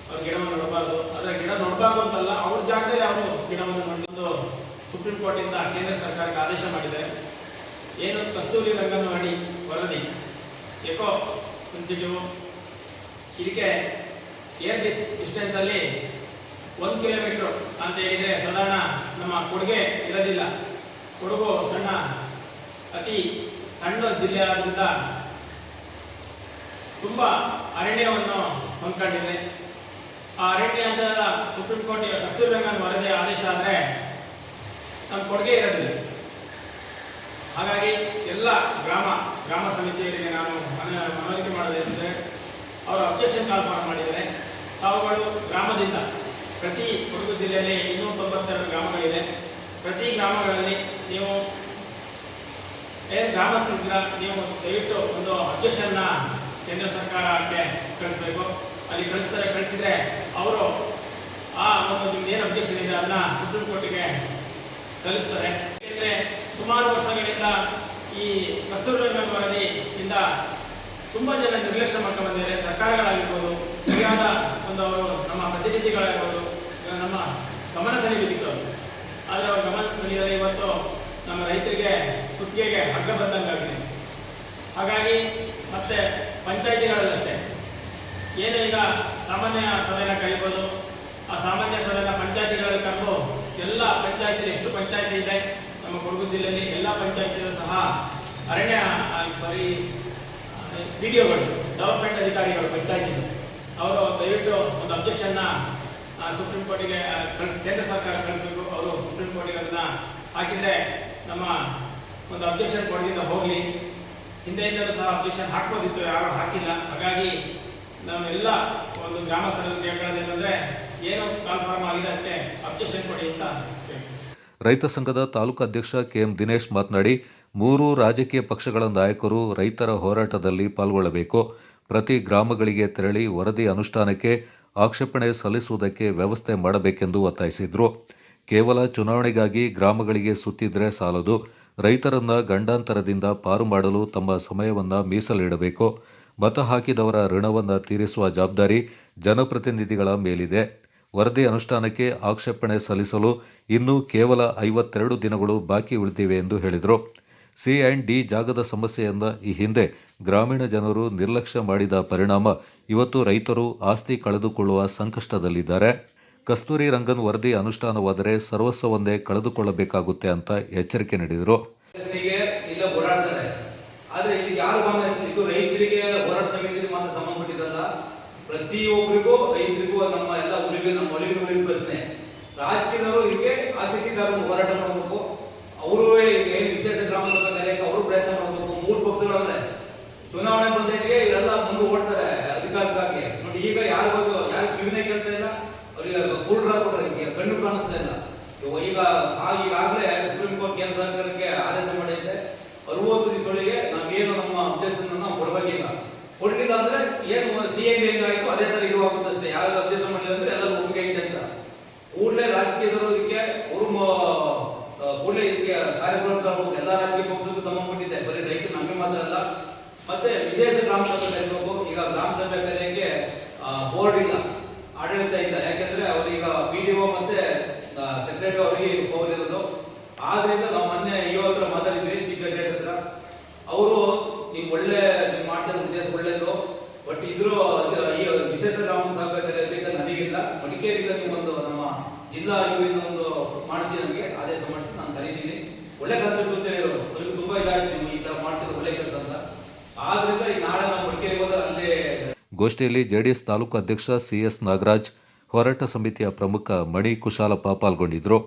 ಅವ್ರ ಗಿಡವನ್ನು ನೋಡಬಾರ್ದು. ಅದರ ಗಿಡ ನೋಡಬಾರ್ದು ಅಂತಲ್ಲ, ಅವ್ರ ಜಾಗದಲ್ಲಿ ಅವರು ಗಿಡವನ್ನು ನೋಡಿದ್ದು ಸುಪ್ರೀಂ ಕೋರ್ಟಿಂದ ಕೇಂದ್ರ ಸರ್ಕಾರಕ್ಕೆ ಆದೇಶ ಮಾಡಿದ್ದಾರೆ. ಏನು ಕಸ್ತೂರಿ ರಂಗನ್ ವರದಿ ಎಕೋ ಸೆನ್ಸಿಟಿವ್, ಇದಕ್ಕೆ ಏರ್ ಡಿಸ್ಟೆನ್ಸಲ್ಲಿ 1 ಕಿಲೋಮೀಟರ್ ಅಂತ ಹೇಳಿದರೆ ಸಾಧಾರಣ ನಮ್ಮ ಕೊಡುಗೆ ಇರೋದಿಲ್ಲ. ಕೊಡಗು ಅತಿ ಸಣ್ಣ ಜಿಲ್ಲೆ ಆದ್ರಿಂದ ತುಂಬ ಅರಣ್ಯವನ್ನು ಹೊಂದ್ಕೊಂಡಿದೆ. ಆ ಅರಣ್ಯ ಅಂತ ಸುಪ್ರೀಂ ಕೋರ್ಟ್ ಕಸ್ತೂರಿ ರಂಗನ್ ವರದಿ ಆದೇಶ ಆದರೆ ನಮ್ಮ ಕೊಡುಗೆ ಇರೋದಿಲ್ಲ. ಹಾಗಾಗಿ ಎಲ್ಲ ಗ್ರಾಮ ಸಮಿತಿಯವರಿಗೆ ನಾನು ಮನವರಿಕೆ ಮಾಡೋದೇನೆಂದರೆ, ಅವರು ಅಬ್ಜೆಕ್ಷನ್ ಕಾಲ್ ಮಾಡಿದ್ದಾರೆ. ತಾವುಗಳು ಗ್ರಾಮದಿಂದ ಪ್ರತಿ ಕೊಡಗು ಜಿಲ್ಲೆಯಲ್ಲಿ 292 ಗ್ರಾಮಗಳಿದೆ. ಪ್ರತಿ ಗ್ರಾಮಗಳಲ್ಲಿ ನೀವು ಗ್ರಾಮಸ್ಥರಿಲ್ಲ, ನೀವು ದಯವಿಟ್ಟು ಒಂದು ಅಬ್ಜೆಕ್ಷನ್ನ ಕೇಂದ್ರ ಸರ್ಕಾರಕ್ಕೆ ಕಳಿಸ್ಬೇಕು. ಅಲ್ಲಿ ಕಳಿಸಿದ್ರೆ ಅವರು ಆ ಒಂದು ನಿಮ್ದು ಏನು ಅಬ್ಜೆಕ್ಷನ್ ಇದೆ ಅದನ್ನ ಸುಪ್ರೀಂ ಕೋರ್ಟಿಗೆ ಸಲ್ಲಿಸ್ತಾರೆ. ಯಾಕೆಂದರೆ ಸುಮಾರು ವರ್ಷಗಳಿಂದ ಈ ಕಸ್ತೂರಿ ರಂಗನ್ ವರದಿಯಿಂದ ತುಂಬ ಜನ ನಿರ್ಲಕ್ಷ್ಯ ಮಾಡ್ಕೊಂಡು ಬಂದಿದ್ದಾರೆ. ಸರ್ಕಾರಗಳಾಗಿರ್ಬೋದು, ಸರಿಯಾದ ಒಂದು ಅವರು ನಮ್ಮ ಪ್ರತಿನಿಧಿಗಳಾಗಿರ್ಬೋದು ನಮ್ಮ ಗಮನ ಸೆಳೆಯಬೇಕಿತ್ತು. ಆದರೆ ಅವರು ಗಮನ ಸೆಳೆದರೆ ಇವತ್ತು ನಮ್ಮ ರೈತರಿಗೆ ಕುತ್ತಿಗೆಗೆ ಹಗ್ಗ ಬಂದಂಗಾಗಿದೆ. ಹಾಗಾಗಿ ಮತ್ತೆ ಪಂಚಾಯಿತಿಗಳಲ್ಲಷ್ಟೇ ಏನು ಈಗ ಸಾಮಾನ್ಯ ಸಭೆನ ಕರೀಬೋದು, ಆ ಸಾಮಾನ್ಯ ಸಭೆನ ಪಂಚಾಯಿತಿಗಳಲ್ಲಿ ಕರೆದು ಎಲ್ಲ ಪಂಚಾಯಿತಿ ಎಷ್ಟು ಪಂಚಾಯಿತಿ ಇದೆ ನಮ್ಮ ಕೊಡಗು ಜಿಲ್ಲೆಯಲ್ಲಿ ಎಲ್ಲ ಪಂಚಾಯಿತಿಗಳು ಸಹ ಅರಣ್ಯ PDOಗಳು ಡೆವಲಪ್ಮೆಂಟ್ ಅಧಿಕಾರಿಗಳು ಪಂಚಾಯಿತಿ ಅವರು ದಯವಿಟ್ಟು ಒಂದು ಅಬ್ಜೆಕ್ಷನ್ನ ಸುಪ್ರೀಂ ಕೋರ್ಟಿಗೆ ಕೇಂದ್ರ ಸರ್ಕಾರ ಕಳಿಸ್ಬೇಕು. ಅವರು ಸುಪ್ರೀಂ ಕೋರ್ಟಿಗೆ ಅದನ್ನು ಹಾಕಿದರೆ ನಮ್ಮ ಒಂದು ಅಬ್ಜೆಕ್ಷನ್ ಕೊಡದಿಂದ ಹೋಗಲಿ. ಹಿಂದೆಯಿಂದಲೂ ಸಹ ಅಬ್ಜೆಕ್ಷನ್ ಹಾಕ್ಬೋದಿತ್ತು, ಯಾರು ಹಾಕಿಲ್ಲ. ಹಾಗಾಗಿ ನಾವೆಲ್ಲ ಒಂದು ಗ್ರಾಮಸ್ಥರಲ್ಲಿ ಕೇಳೋದೇನೆಂದರೆ, ಏನು ಕಾಲ್ಫಾರ್ಮ್ ಆಗಿದೆ ಅದಕ್ಕೆ ಅಬ್ಜೆಕ್ಷನ್ ಕೊಡಿ ಅಂತ ಹೇಳಿ. ರೈತ ಸಂಘದ ತಾಲೂಕು ಅಧ್ಯಕ್ಷ KM ದಿನೇಶ್ ಮಾತನಾಡಿ, 3 ರಾಜಕೀಯ ಪಕ್ಷಗಳ ನಾಯಕರು ರೈತರ ಹೋರಾಟದಲ್ಲಿ ಪಾಲ್ಗೊಳ್ಳಬೇಕು. ಪ್ರತಿ ಗ್ರಾಮಗಳಿಗೆ ತೆರಳಿ ವರದಿ ಅನುಷ್ಠಾನಕ್ಕೆ ಆಕ್ಷೇಪಣೆ ಸಲ್ಲಿಸುವುದಕ್ಕೆ ವ್ಯವಸ್ಥೆ ಮಾಡಬೇಕೆಂದು ಒತ್ತಾಯಿಸಿದರು. ಕೇವಲ ಚುನಾವಣೆಗಾಗಿ ಗ್ರಾಮಗಳಿಗೆ ಸುತ್ತಿದ್ರೆ ಸಾಲದು, ರೈತರನ್ನ ಗಂಡಾಂತರದಿಂದ ಪಾರು ಮಾಡಲು ತಮ್ಮ ಸಮಯವನ್ನು ಮೀಸಲಿಡಬೇಕು. ಮತ ಹಾಕಿದವರ ಋಣವನ್ನು ತೀರಿಸುವ ಜವಾಬ್ದಾರಿ ಜನಪ್ರತಿನಿಧಿಗಳ ಮೇಲಿದೆ. ವರದಿ ಅನುಷ್ಠಾನಕ್ಕೆ ಆಕ್ಷೇಪಣೆ ಸಲ್ಲಿಸಲು ಇನ್ನೂ ಕೇವಲ 52 ದಿನಗಳು ಬಾಕಿ ಉಳಿದಿವೆ ಎಂದು ಹೇಳಿದರು. C&D ಜಾಗದ ಸಮಸ್ಯೆಯಿಂದ ಈ ಹಿಂದೆ ಗ್ರಾಮೀಣ ಜನರು ನಿರ್ಲಕ್ಷ್ಯ ಮಾಡಿದ ಪರಿಣಾಮ ಇವತ್ತು ರೈತರು ಆಸ್ತಿ ಕಳೆದುಕೊಳ್ಳುವ ಸಂಕಷ್ಟದಲ್ಲಿದ್ದಾರೆ. ಕಸ್ತೂರಿ ರಂಗನ್ ವರದಿ ಅನುಷ್ಠಾನವಾದರೆ ಸರ್ವಸ್ವವನ್ನೇ ಕಳೆದುಕೊಳ್ಳಬೇಕಾಗುತ್ತೆ ಅಂತ ಎಚ್ಚರಿಕೆ ನೀಡಿದರು. ಪ್ರತಿಯೊಬ್ಬರಿಗೂ ರೈತರಿಗೂ ನಮ್ಮ ಎಲ್ಲ ಊರಿಗೂ ನಮ್ಮ ಒಲಿಗೆ ಪ್ರಶ್ನೆ, ರಾಜಕೀಯದವರು ಇದಕ್ಕೆ ಆಸಕ್ತಿದಾರರು ಹೋರಾಟ ಮಾಡಬೇಕು. ಅವರು ಏನು ವಿಶೇಷ ಗ್ರಾಮ ಸಭೆ ನೆಲೆಯಕ್ಕೆ ಅವರು ಪ್ರಯತ್ನ ಮಾಡಬೇಕು. 3 ಪಕ್ಷಗಳಂದ್ರೆ ಚುನಾವಣೆ ಬಂದಿಗೆ ಇವರೆಲ್ಲ ಮುಂದೆ ಓಡ್ತಾರೆ ಅಧಿಕಾರಕ್ಕಾಗಿ. ನೋಡಿ ಈಗ ಯಾರು ಕಿವಿನೇ ಕೇಳ್ತಾ ಇಲ್ಲ, ಅವ್ರಿಗೆ ಕೂಡ್ರಾಗ್ಬಿಟ್ರೆ ಕಣ್ಣು ಕಾಣಿಸ್ತಾ ಇಲ್ಲ. ಈಗಾಗಲೇ ಸುಪ್ರೀಂ ಕೋರ್ಟ್ ಕೇಂದ್ರ ಸರ್ಕಾರಕ್ಕೆ ಆದೇಶ ಮಾಡೈತೆ, 60 ದಿವಸಗಳಿಗೆ ನಾವೇನು ನಮ್ಮ ಅಬ್ಜೆಕ್ಷನ್ ನಾವು ಕೊಡಬೇಕಿಲ್ಲ. ಕೊಡ್ಲಿಲ್ಲ ಅಂದ್ರೆ ಏನು C&D ಹೆಂಗಾಯ್ತು ಅದೇ ತರ ಇರುವಾಗುತ್ತಷ್ಟೇ. ಯಾರು ಅಭ್ಯಾಸ ಮಾಡಿಲ್ಲ ಅಂದ್ರೆ ಎಲ್ಲರೂ ಒಪ್ಪಿಗೆ ಐತೆ ಅಂತ ಕೂಡಲೇ ರಾಜಕೀಯದವರು ಇದಕ್ಕೆ ಅವರು ಕೂಡಲೇ ಇದಕ್ಕೆ ಕಾರ್ಯಕ್ರಮ ಎಲ್ಲ ರಾಜಕೀಯ ಪಕ್ಷಕ್ಕೂ ಸಂಬಂಧಪಟ್ಟಿದೆ. ಬರೀ ರೈತರು ನಮಗೆ ಮಾತ್ರ ಅಲ್ಲ. ಮತ್ತೆ ವಿಶೇಷ ಗ್ರಾಮ ಸಭೆ ಕರೀಬೇಕು. ಈಗ ಗ್ರಾಮ ಸಭೆ ಕರೆಯಕ್ಕೆ ಬೋರ್ಡ್ ಇಲ್ಲ, ಆಡಳಿತ ಇಲ್ಲ. ಯಾಕೆಂದ್ರೆ ಅವ್ರೀಗ PDO ಮತ್ತೆ ಸೆಕ್ರೆಟರಿ ಅವರಿಗೆ ಪವರ್ ಇರೋದು. ಆದ್ರಿಂದ ನಾವು ಮೊನ್ನೆ ಹತ್ರ ಮಾತಾಡಿದ್ವಿ ಚೀಫ್ ಸೆಕ್ರೆಟರಿ ಹತ್ರ. ಅವರು ನೀವು ಒಳ್ಳೆ ಮಾಡ್ತಾರೆ, ಉದ್ದೇಶ ಒಳ್ಳೇದು, ಬಟ್ ಇದ್ರು ಈ ವಿಶೇಷ ಗ್ರಾಮ ಸಭೆ ಕರೆಯೋದಕ್ಕೆ ನನಗಿಲ್ಲ. ಮಡಿಕೇರಿಯಿಂದ ನೀವೊಂದು ನಮ್ಮ ಜಿಲ್ಲಾ ಇವಿಂದ ಒಂದು ಮಾಡಿಸಿ ನನಗೆ ಆದೇಶ ಮಾಡಿಸಿ ನಾನು ಕರೀತೀನಿ. ಒಳ್ಳೆ ಕೆಲಸ ಹೇಳಿರೋರು ಅವ್ರಿಗೆ ತುಂಬಾ ಇದಾಗಿ ನೀವು ಈ ತರ ಮಾಡ್ತಿರೋ ಒಳ್ಳೆ ಕೆಲಸ ಅಂತ. ಆದ್ರಿಂದ ಈ ನಾಳೆ ನಾವು ಮಡಿಕೇರಿಗೆ ಹೋದ್ರೆ ಅಲ್ಲೇ. ಗೋಷ್ಠಿಯಲ್ಲಿ JDS ತಾಲೂಕು ಅಧ್ಯಕ್ಷ CS ನಾಗರಾಜ್, ಹೋರಾಟ ಸಮಿತಿಯ ಪ್ರಮುಖ ಮಣಿ ಕುಶಾಲಪ್ಪ ಪಾಲ್ಗೊಂಡಿದ್ದರು.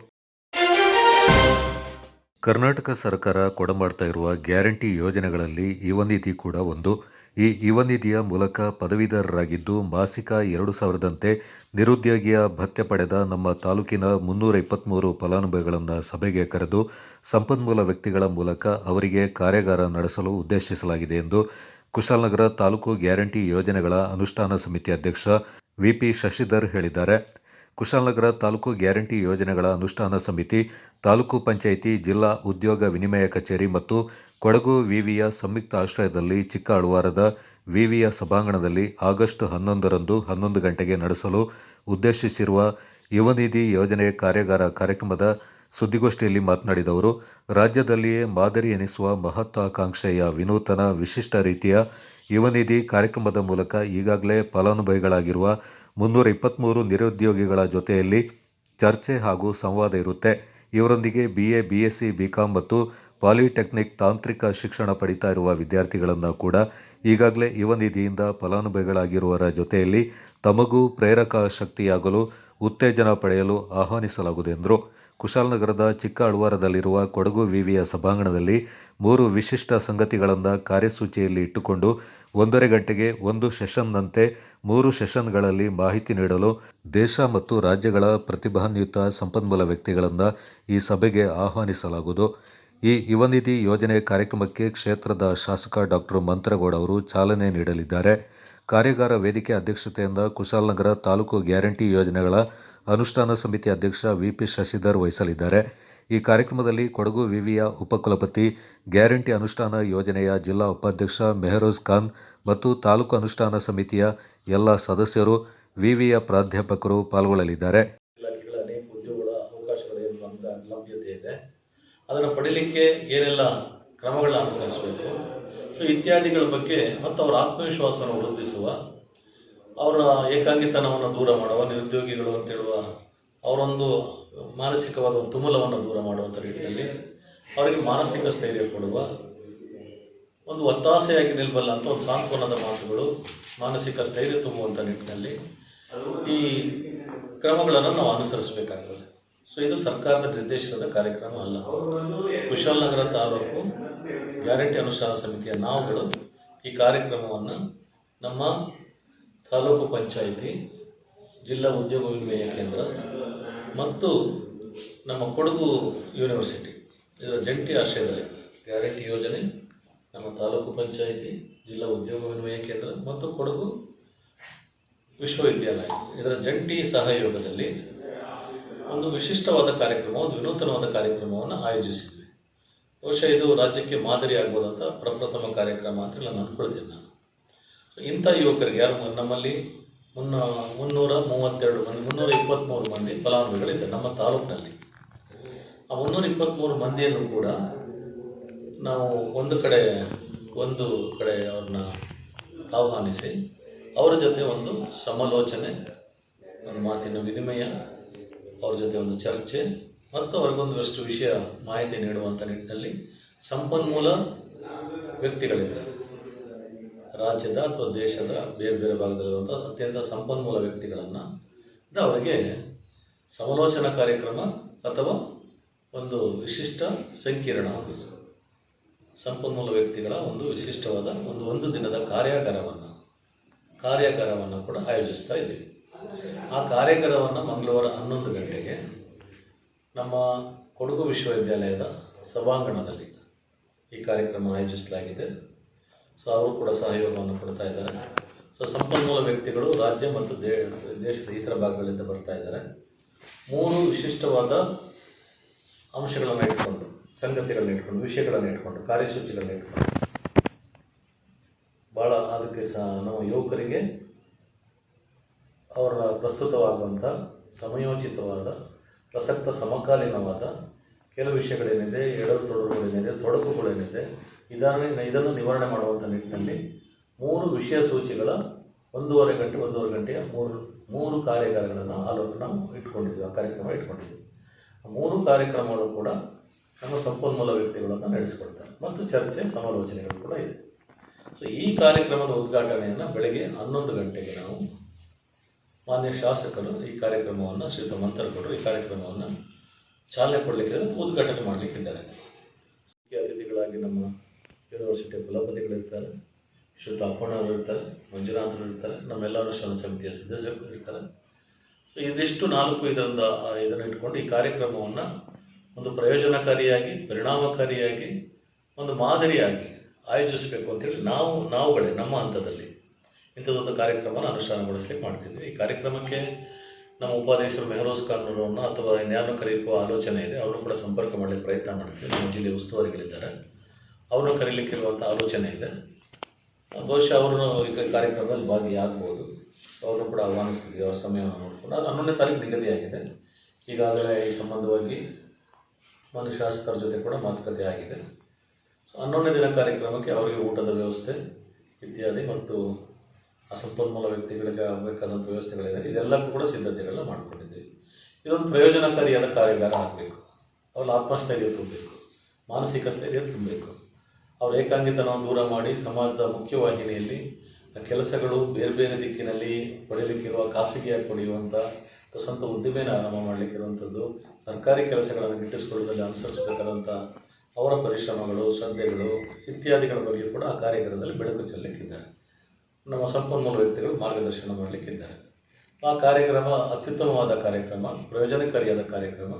ಕರ್ನಾಟಕ ಸರ್ಕಾರ ಕೊಡಮಾಡ್ತಾ ಇರುವ ಗ್ಯಾರಂಟಿ ಯೋಜನೆಗಳಲ್ಲಿ ಯುವನಿಧಿ ಕೂಡ ಒಂದು. ಈ ಯುವನಿಧಿಯ ಮೂಲಕ ಪದವೀಧರರಾಗಿದ್ದು ಮಾಸಿಕ 2,000ದಂತೆ ನಿರುದ್ಯೋಗಿಯ ಭತ್ಯೆ ಪಡೆದ ನಮ್ಮ ತಾಲೂಕಿನ 323 ಫಲಾನುಭವಿಗಳನ್ನು ಸಭೆಗೆ ಕರೆದು ಸಂಪನ್ಮೂಲ ವ್ಯಕ್ತಿಗಳ ಮೂಲಕ ಅವರಿಗೆ ಕಾರ್ಯಾಗಾರ ನಡೆಸಲು ಉದ್ದೇಶಿಸಲಾಗಿದೆ ಎಂದು ಕುಶಾಲನಗರ ತಾಲೂಕು ಗ್ಯಾರಂಟಿ ಯೋಜನೆಗಳ ಅನುಷ್ಠಾನ ಸಮಿತಿ ಅಧ್ಯಕ್ಷ VP ಶಶಿಧರ್ ಹೇಳಿದ್ದಾರೆ. ಕುಶಾಲನಗರ ತಾಲೂಕು ಗ್ಯಾರಂಟಿ ಯೋಜನೆಗಳ ಅನುಷ್ಠಾನ ಸಮಿತಿ, ತಾಲೂಕು ಪಂಚಾಯಿತಿ, ಜಿಲ್ಲಾ ಉದ್ಯೋಗ ವಿನಿಮಯ ಕಚೇರಿ ಮತ್ತು ಕೊಡಗು ವಿವಿಯ ಸಂಯುಕ್ತ ಆಶ್ರಯದಲ್ಲಿ ಚಿಕ್ಕ ಅಳುವಾರದ ವಿವಿಯ ಸಭಾಂಗಣದಲ್ಲಿ ಆಗಸ್ಟ್ 11ರಂದು 11 ಗಂಟೆಗೆ ನಡೆಸಲು ಉದ್ದೇಶಿಸಿರುವ ಯುವನಿಧಿ ಯೋಜನೆ ಕಾರ್ಯಾಗಾರ ಕಾರ್ಯಕ್ರಮದ ಸುದ್ದಿಗೋಷ್ಠಿಯಲ್ಲಿ ಮಾತನಾಡಿದ ಅವರು, ರಾಜ್ಯದಲ್ಲಿಯೇ ಮಾದರಿ ಎನಿಸುವ ಮಹತ್ವಾಕಾಂಕ್ಷೆಯ ವಿನೂತನ ವಿಶಿಷ್ಟ ರೀತಿಯ ಯುವ ನಿಧಿ ಕಾರ್ಯಕ್ರಮದ ಮೂಲಕ ಈಗಾಗಲೇ ಫಲಾನುಭವಿಗಳಾಗಿರುವ 323 ನಿರುದ್ಯೋಗಿಗಳ ಜೊತೆಯಲ್ಲಿ ಚರ್ಚೆ ಹಾಗೂ ಸಂವಾದ ಇರುತ್ತೆ. ಇವರೊಂದಿಗೆ BA, BSc, BCom ಮತ್ತು ಪಾಲಿಟೆಕ್ನಿಕ್ ತಾಂತ್ರಿಕ ಶಿಕ್ಷಣ ಪಡಿತಾ ಇರುವ ವಿದ್ಯಾರ್ಥಿಗಳನ್ನು ಕೂಡ ಈಗಾಗಲೇ ಯುವ ನಿಧಿಯಿಂದ ಫಲಾನುಭವಿಗಳಾಗಿರುವವರ ಜೊತೆಯಲ್ಲಿ ತಮಗೂ ಪ್ರೇರಕ ಶಕ್ತಿಯಾಗಲು ಉತ್ತೇಜನ ಪಡೆಯಲು ಆಹ್ವಾನಿಸಲಾಗುವುದು ಎಂದರು. ಕುಶಾಲನಗರದ ಚಿಕ್ಕ ಅಳ್ವಾರದಲ್ಲಿರುವ ಕೊಡಗು ವಿವಿಯ ಸಭಾಂಗಣದಲ್ಲಿ 3 ವಿಶಿಷ್ಟ ಸಂಗತಿಗಳನ್ನು ಕಾರ್ಯಸೂಚಿಯಲ್ಲಿ ಇಟ್ಟುಕೊಂಡು 1.5 ಗಂಟೆಗೆ 1 ಸೆಷನ್ನಂತೆ 3 ಸೆಷನ್ಗಳಲ್ಲಿ ಮಾಹಿತಿ ನೀಡಲು ದೇಶ ಮತ್ತು ರಾಜ್ಯಗಳ ಪ್ರತಿಭಾನ್ವಿತ ಸಂಪನ್ಮೂಲ ವ್ಯಕ್ತಿಗಳನ್ನು ಈ ಸಭೆಗೆ ಆಹ್ವಾನಿಸಲಾಗುವುದು. ಈ ಯುವ ನಿಧಿ ಯೋಜನೆ ಕಾರ್ಯಕ್ರಮಕ್ಕೆ ಕ್ಷೇತ್ರದ ಶಾಸಕ ಡಾಕ್ಟರ್ ಮಂತ್ರಗೌಡ ಅವರು ಚಾಲನೆ ನೀಡಲಿದ್ದಾರೆ. ಕಾರ್ಯಾಗಾರ ವೇದಿಕೆ ಅಧ್ಯಕ್ಷತೆಯಿಂದ ಕುಶಾಲನಗರ ತಾಲೂಕು ಗ್ಯಾರಂಟಿ ಯೋಜನೆಗಳ ಅನುಷ್ಠಾನ ಸಮಿತಿ ಅಧ್ಯಕ್ಷ VP ಶಶಿಧರ್ ವಹಿಸಲಿದ್ದಾರೆ. ಈ ಕಾರ್ಯಕ್ರಮದಲ್ಲಿ ಕೊಡಗು ವಿವಿಯ ಉಪಕುಲಪತಿ, ಗ್ಯಾರಂಟಿ ಅನುಷ್ಠಾನ ಯೋಜನೆಯ ಜಿಲ್ಲಾ ಉಪಾಧ್ಯಕ್ಷ ಮೆಹರೋಜ್ ಖಾನ್ ಮತ್ತು ತಾಲೂಕು ಅನುಷ್ಠಾನ ಸಮಿತಿಯ ಎಲ್ಲ ಸದಸ್ಯರು, ವಿವಿಯ ಪ್ರಾಧ್ಯಾಪಕರು ಪಾಲ್ಗೊಳ್ಳಲಿದ್ದಾರೆ. ಇಲಾಖೆಗಳ ಅನೇಕ ಉದ್ಯೋಗಗಳ ಅವಕಾಶಗಳು ಲಭ್ಯತೆ ಇದೆ. ಅದನ್ನು ಪಡೀಲಿಕ್ಕೆ ಏನೆಲ್ಲ ಕ್ರಮಗಳನ್ನ ಅನುಸರಿಸಬೇಕು, ಸೊ ಇತ್ಯಾದಿಗಳ ಬಗ್ಗೆ ಮತ್ತು ಅವರ ಆತ್ಮವಿಶ್ವಾಸವನ್ನು ವೃದ್ಧಿಸುವ, ಅವರ ಏಕಾಂಗಿತನವನ್ನು ದೂರ ಮಾಡುವ, ನಿರುದ್ಯೋಗಿಗಳು ಅಂತ ಹೇಳುವ ಅವರೊಂದು ಮಾನಸಿಕವಾದ ಒಂದು ತುಮುಲವನ್ನು ದೂರ ಮಾಡುವಂಥ ರೀತಿಯಲ್ಲಿ ಅವರಿಗೆ ಮಾನಸಿಕ ಸ್ಥೈರ್ಯ ಕೊಡುವ, ಒಂದು ಒತ್ತಾಸೆಯಾಗಿ ನಿಲ್ಬಲ್ಲ ಅಂತ ಒಂದು ಸಾಂತ್ವನದ ಮಾತುಗಳು, ಮಾನಸಿಕ ಸ್ಥೈರ್ಯ ತುಂಬುವಂಥ ನಿಟ್ಟಿನಲ್ಲಿ ಈ ಕ್ರಮಗಳನ್ನು ನಾವು ಅನುಸರಿಸಬೇಕಾಗ್ತದೆ. ಸೊ ಇದು ಸರ್ಕಾರದ ನಿರ್ದೇಶನದ ಕಾರ್ಯಕ್ರಮ ಅಲ್ಲ. ಕುಶಾಲನಗರ ತಾಲೂಕು ಗ್ಯಾರಂಟಿ ಅನುಷ್ಠಾನ ಸಮಿತಿಯ ನಾವುಗಳು ಈ ಕಾರ್ಯಕ್ರಮವನ್ನು ನಮ್ಮ ತಾಲೂಕು ಪಂಚಾಯಿತಿ, ಜಿಲ್ಲಾ ಉದ್ಯೋಗ ವಿನಿಮಯ ಕೇಂದ್ರ ಮತ್ತು ನಮ್ಮ ಕೊಡಗು ಯೂನಿವರ್ಸಿಟಿ ಇದರ ಜಂಟಿ ಆಶ್ರಯದಲ್ಲಿ ಗ್ಯಾರಂಟಿ ಯೋಜನೆ, ನಮ್ಮ ತಾಲೂಕು ಪಂಚಾಯಿತಿ, ಜಿಲ್ಲಾ ಉದ್ಯೋಗ ವಿನಿಮಯ ಕೇಂದ್ರ ಮತ್ತು ಕೊಡಗು ವಿಶ್ವವಿದ್ಯಾಲಯ ಇದರ ಜಂಟಿ ಸಹಯೋಗದಲ್ಲಿ ಒಂದು ವಿಶಿಷ್ಟವಾದ ಕಾರ್ಯಕ್ರಮ, ಒಂದು ವಿನೂತನವಾದ ಕಾರ್ಯಕ್ರಮವನ್ನು ಆಯೋಜಿಸಿದ್ವಿ. ಬಹುಶಃ ಇದು ರಾಜ್ಯಕ್ಕೆ ಮಾದರಿ ಆಗ್ಬೋದಂತ ಪ್ರಪ್ರಥಮ ಕಾರ್ಯಕ್ರಮ ಅಂತ ನಾನು ಅಂದ್ಕೊಳ್ತೀನಿ. ನಾನು ಇಂಥ ಯುವಕರಿಗೆ ಯಾರು ನಮ್ಮಲ್ಲಿ 323 ಮಂದಿ ಫಲಾನುಭವಿಗಳಿದ್ದಾರೆ ನಮ್ಮ ತಾಲೂಕಿನಲ್ಲಿ. ಆ 323 ಮಂದಿಯನ್ನು ಕೂಡ ನಾವು ಒಂದು ಕಡೆ ಅವ್ರನ್ನ ಆಹ್ವಾನಿಸಿ ಅವರ ಜೊತೆ ಒಂದು ಸಮಾಲೋಚನೆ, ಒಂದು ಮಾತಿನ ವಿನಿಮಯ, ಅವ್ರ ಜೊತೆ ಒಂದು ಚರ್ಚೆ ಮತ್ತು ಅವ್ರಿಗೊಂದಷ್ಟು ವಿಷಯ ಮಾಹಿತಿ ನೀಡುವಂಥ ನಿಟ್ಟಿನಲ್ಲಿ ಸಂಪನ್ಮೂಲ ವ್ಯಕ್ತಿಗಳಿದ್ದಾರೆ. ರಾಜ್ಯದ ಅಥವಾ ದೇಶದ ಬೇರೆ ಬೇರೆ ಭಾಗದಲ್ಲಿರುವಂಥ ಅತ್ಯಂತ ಸಂಪನ್ಮೂಲ ವ್ಯಕ್ತಿಗಳನ್ನು ಅವರಿಗೆ ಸಮಾಲೋಚನಾ ಕಾರ್ಯಕ್ರಮ ಅಥವಾ ಒಂದು ವಿಶಿಷ್ಟ ಸಂಕಿರಣ, ಸಂಪನ್ಮೂಲ ವ್ಯಕ್ತಿಗಳ ಒಂದು ವಿಶಿಷ್ಟವಾದ ಒಂದು ದಿನದ ಕಾರ್ಯಾಗಾರವನ್ನು ಕೂಡ ಆಯೋಜಿಸ್ತಾ ಇದ್ದೀವಿ. ಆ ಕಾರ್ಯಾಗಾರವನ್ನು ಮಂಗಳವಾರ 11 ಗಂಟೆಗೆ ನಮ್ಮ ಕೊಡಗು ವಿಶ್ವವಿದ್ಯಾಲಯದ ಸಭಾಂಗಣದಲ್ಲಿ ಈ ಕಾರ್ಯಕ್ರಮ ಆಯೋಜಿಸಲಾಗಿದೆ. ಸೊ ಅವರು ಕೂಡ ಸಹಯೋಗವನ್ನು ಕೊಡ್ತಾ ಇದ್ದಾರೆ. ಸೊ ಸಂಪನ್ಮೂಲ ವ್ಯಕ್ತಿಗಳು ರಾಜ್ಯ ಮತ್ತು ದೇಶದ ಇತರ ಭಾಗಗಳಿಂದ ಬರ್ತಾ ಇದ್ದಾರೆ. 3 ವಿಶಿಷ್ಟವಾದ ಅಂಶಗಳನ್ನು ಇಟ್ಕೊಂಡು, ಸಂಗತಿಗಳನ್ನ ಇಟ್ಕೊಂಡು, ವಿಷಯಗಳನ್ನು ಇಟ್ಕೊಂಡು, ಕಾರ್ಯಸೂಚಿಗಳನ್ನ ಇಟ್ಕೊಂಡು ಭಾಳ ಅದಕ್ಕೆ ನಮ್ಮ ಯುವಕರಿಗೆ ಅವರ ಪ್ರಸ್ತುತವಾಗುವಂಥ ಸಮಯೋಚಿತವಾದ, ಪ್ರಸಕ್ತ ಸಮಕಾಲೀನವಾದ ಕೆಲವು ವಿಷಯಗಳೇನಿದೆ, ಎಡರು ತೊಡಕುಗಳೇನಿದೆ, ಇದನ್ನು ನಿವಾರಣೆ ಮಾಡುವಂಥ ನಿಟ್ಟಿನಲ್ಲಿ 3 ವಿಷಯ ಸೂಚಿಗಳ 1.5 ಗಂಟೆಯ 3 ಕಾರ್ಯಾಗಾರಗಳನ್ನು ನಾವು ಇಟ್ಕೊಂಡಿದ್ವಿ. ಆ ಕಾರ್ಯಕ್ರಮ ಇಟ್ಕೊಂಡಿದ್ವಿ. ಆ 3 ಕಾರ್ಯಕ್ರಮಗಳು ಕೂಡ ನಮ್ಮ ಸಂಪನ್ಮೂಲ ವ್ಯಕ್ತಿಗಳನ್ನು ನಡೆಸಿಕೊಡ್ತಾರೆ ಮತ್ತು ಚರ್ಚೆ, ಸಮಾಲೋಚನೆಗಳು ಕೂಡ ಇದೆ. ಸೊ ಈ ಕಾರ್ಯಕ್ರಮದ ಉದ್ಘಾಟನೆಯನ್ನು ಬೆಳಗ್ಗೆ 11 ಗಂಟೆಗೆ ನಾವು ಮಾನ್ಯ ಶಾಸಕರು ಈ ಕಾರ್ಯಕ್ರಮವನ್ನು, ಶ್ರೀಯುತ ಮಂತ್ರಗೌಡರು ಈ ಕಾರ್ಯಕ್ರಮವನ್ನು ಚಾಲನೆ ಕೊಡಲಿಕ್ಕೆ ಉದ್ಘಾಟನೆ ಮಾಡಲಿಕ್ಕಿದ್ದಾರೆ. ಮುಖ್ಯ ಅತಿಥಿಗಳಾಗಿ ನಮ್ಮ ಯೂನಿವರ್ಸಿಟಿಯ ಕುಲಪತಿಗಳಿರ್ತಾರೆ, ಶ್ರೀಯುತ ಅಪ್ಪಣ್ಣವರು ಇರ್ತಾರೆ, ಮಂಜುನಾಥರು ಇರ್ತಾರೆ, ನಮ್ಮೆಲ್ಲ ಅನುಷ್ಠಾನ ಸಮಿತಿಯ ಸದಸ್ಯರು ಇರ್ತಾರೆ. ಸೊ ಇದಿಷ್ಟು 4 ಇದನ್ನು ಇಟ್ಕೊಂಡು ಈ ಕಾರ್ಯಕ್ರಮವನ್ನು ಒಂದು ಪ್ರಯೋಜನಕಾರಿಯಾಗಿ, ಪರಿಣಾಮಕಾರಿಯಾಗಿ, ಒಂದು ಮಾದರಿಯಾಗಿ ಆಯೋಜಿಸಬೇಕು ಅಂತೇಳಿ ನಾವುಗಳೇ ನಮ್ಮ ಹಂತದಲ್ಲಿ ಇಂಥದ್ದೊಂದು ಕಾರ್ಯಕ್ರಮನ ಅನುಷ್ಠಾನಗೊಳಿಸ್ಲಿಕ್ಕೆ ಮಾಡ್ತಿದ್ವಿ. ಈ ಕಾರ್ಯಕ್ರಮಕ್ಕೆ ನಮ್ಮ ಉಪಾಧ್ಯಕ್ಷರು ಮೆಹರೋಜ್ ಖಾನ್ ಅವರನ್ನು ಅಥವಾ ಇನ್ಯಾರನ್ನು ಕರೆಯುವ ಆಲೋಚನೆ ಇದೆ. ಅವರು ಕೂಡ ಸಂಪರ್ಕ ಮಾಡಲಿಕ್ಕೆ ಪ್ರಯತ್ನ ಮಾಡ್ತೀವಿ. ನಮ್ಮ ಜಿಲ್ಲೆ ಉಸ್ತುವಾರಿಗಳಿದ್ದಾರೆ, ಅವ್ರನ್ನ ಕರೀಲಿಕ್ಕಿರುವಂಥ ಆಲೋಚನೆ ಇದೆ. ಬಹುಶಃ ಅವರು ಈ ಕಾರ್ಯಕ್ರಮದಲ್ಲಿ ಭಾಗಿಯಾಗ್ಬೋದು. ಅವರು ಕೂಡ ಆಹ್ವಾನಿಸ್ತಿದ್ವಿ ಅವರ ಸಮಯವನ್ನು ನೋಡಿಕೊಂಡು. ಅದು 11ನೇ ತಾರೀಕು ನಿಗದಿಯಾಗಿದೆ. ಈಗಾಗಲೇ ಈ ಸಂಬಂಧವಾಗಿ ಮಾನ್ಯ ಶಾಸಕರ ಜೊತೆ ಕೂಡ ಮಾತುಕತೆ ಆಗಿದೆ. 11ನೇ ದಿನ ಕಾರ್ಯಕ್ರಮಕ್ಕೆ ಅವರಿಗೆ ಊಟದ ವ್ಯವಸ್ಥೆ ಇತ್ಯಾದಿ ಮತ್ತು ಸಂಪನ್ಮೂಲ ವ್ಯಕ್ತಿಗಳಿಗೆ ಆಗಬೇಕಾದಂಥ ವ್ಯವಸ್ಥೆಗಳಿದೆ. ಇದೆಲ್ಲಕ್ಕೂ ಕೂಡ ಸಿದ್ಧತೆಗಳನ್ನ ಮಾಡ್ಕೊಂಡಿದ್ದೀವಿ. ಇದೊಂದು ಪ್ರಯೋಜನಕಾರಿಯಾದ ಕಾರ್ಯಾಗಾರ ಆಗಬೇಕು. ಅವ್ರಲ್ಲಿ ಆತ್ಮಸ್ಥೈರ್ಯ ತುಂಬಬೇಕು, ಮಾನಸಿಕ ಸ್ಥೈರ್ಯ ತುಂಬಬೇಕು. ಅವ್ರ ಏಕಾಂಗಿತನವನ್ನು ದೂರ ಮಾಡಿ ಸಮಾಜದ ಮುಖ್ಯವಾಹಿನಿಯಲ್ಲಿ ಕೆಲಸಗಳು ಬೇರೆ ಬೇರೆ ದಿಕ್ಕಿನಲ್ಲಿ ಪಡೆಯಲಿಕ್ಕಿರುವ, ಖಾಸಗಿಯಾಗಿ ಪಡೆಯುವಂಥ ಸ್ವಂತ ಉದ್ದಿಮೆನ ಆರಂಭ ಮಾಡಲಿಕ್ಕಿರುವಂಥದ್ದು, ಸರ್ಕಾರಿ ಕೆಲಸಗಳನ್ನು ಗಿಟ್ಟಿಸಿಕೊಳ್ಳುವುದರಲ್ಲಿ ಅನುಸರಿಸಬೇಕಾದಂಥ ಅವರ ಪರಿಶ್ರಮಗಳು, ಶ್ರದ್ಧೆಗಳು ಇತ್ಯಾದಿಗಳ ಬಗ್ಗೆ ಕೂಡ ಆ ಕಾರ್ಯಕ್ರಮದಲ್ಲಿ ಬೆಳಕು ಚೆಲ್ಲಲಿಕ್ಕಿದ್ದಾರೆ. ನಮ್ಮ ಸಂಪನ್ಮೂಲ ವ್ಯಕ್ತಿಗಳು ಮಾರ್ಗದರ್ಶನ ಮಾಡಲಿಕ್ಕಿದ್ದಾರೆ. ಆ ಕಾರ್ಯಕ್ರಮ ಅತ್ಯುತ್ತಮವಾದ ಕಾರ್ಯಕ್ರಮ, ಪ್ರಯೋಜನಕಾರಿಯಾದ ಕಾರ್ಯಕ್ರಮ.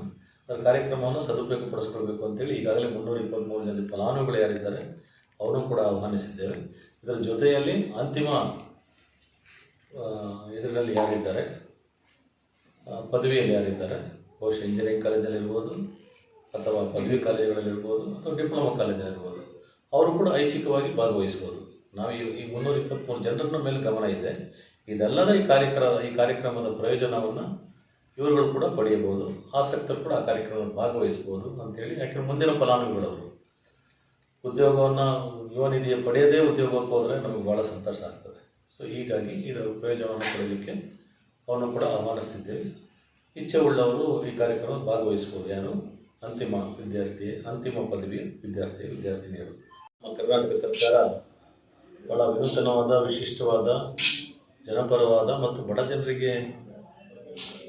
ಅದರ ಕಾರ್ಯಕ್ರಮವನ್ನು ಸದುಪಯೋಗಪಡಿಸ್ಕೊಳ್ಬೇಕು ಅಂತೇಳಿ ಈಗಾಗಲೇ 323 ಜನ ಫಲಾನುಭವಿಗಳು ಯಾರಿದ್ದಾರೆ ಅವನು ಕೂಡ ಆಹ್ವಾನಿಸಿದ್ದೇವೆ. ಇದರ ಜೊತೆಯಲ್ಲಿ ಅಂತಿಮ ಇದರಲ್ಲಿ ಯಾರಿದ್ದಾರೆ, ಪದವಿಯಲ್ಲಿ ಯಾರಿದ್ದಾರೆ, ಬಹುಶಃ ಇಂಜಿನಿಯರಿಂಗ್ ಕಾಲೇಜಲ್ಲಿರ್ಬೋದು ಅಥವಾ ಪದವಿ ಕಾಲೇಜುಗಳಲ್ಲಿರ್ಬೋದು ಅಥವಾ ಡಿಪ್ಲೊಮಾ ಕಾಲೇಜಲ್ಲಿರ್ಬೋದು, ಅವರು ಕೂಡ ಐಚ್ಛಿಕವಾಗಿ ಭಾಗವಹಿಸ್ಬೋದು. ನಾವು ಈ 323 ಜನರ ಮೇಲೆ ಗಮನ ಇದೆ. ಇದಲ್ಲದ ಈ ಕಾರ್ಯಕ್ರಮದ ಪ್ರಯೋಜನವನ್ನು ಇವರುಗಳು ಕೂಡ ಪಡೆಯಬಹುದು, ಆಸಕ್ತರು ಕೂಡ ಆ ಕಾರ್ಯಕ್ರಮದಲ್ಲಿ ಭಾಗವಹಿಸ್ಬೋದು ಅಂತೇಳಿ. ಯಾಕೆಂದರೆ ಮುಂದಿನ ಫಲಾನುಭವಿಗಳವರು ಉದ್ಯೋಗವನ್ನು ಯುವ ನಿಧಿಯ ಪಡೆಯದೇ ಉದ್ಯೋಗಕ್ಕೆ ಹೋದರೆ ನಮಗೆ ಭಾಳ ಸಂತೋಷ ಆಗ್ತದೆ. ಸೊ ಹೀಗಾಗಿ ಇದರ ಪ್ರಯೋಜನವನ್ನು ಪಡೆಯಲಿಕ್ಕೆ ಅವನು ಕೂಡ ಆಹ್ವಾನಿಸ್ತಿದ್ದೇವೆ. ಇಚ್ಛೆ ಉಳ್ಳವರು ಈ ಕಾರ್ಯಕ್ರಮದಲ್ಲಿ ಭಾಗವಹಿಸ್ಬೋದು. ಯಾರು ಅಂತಿಮ ಪದವಿ ವಿದ್ಯಾರ್ಥಿನಿಯರು. ನಮ್ಮ ಕರ್ನಾಟಕ ಸರ್ಕಾರ ಭಾಳ ವಿನೂತನವಾದ, ವಿಶಿಷ್ಟವಾದ, ಜನಪರವಾದ ಮತ್ತು ಬಡ ಜನರಿಗೆ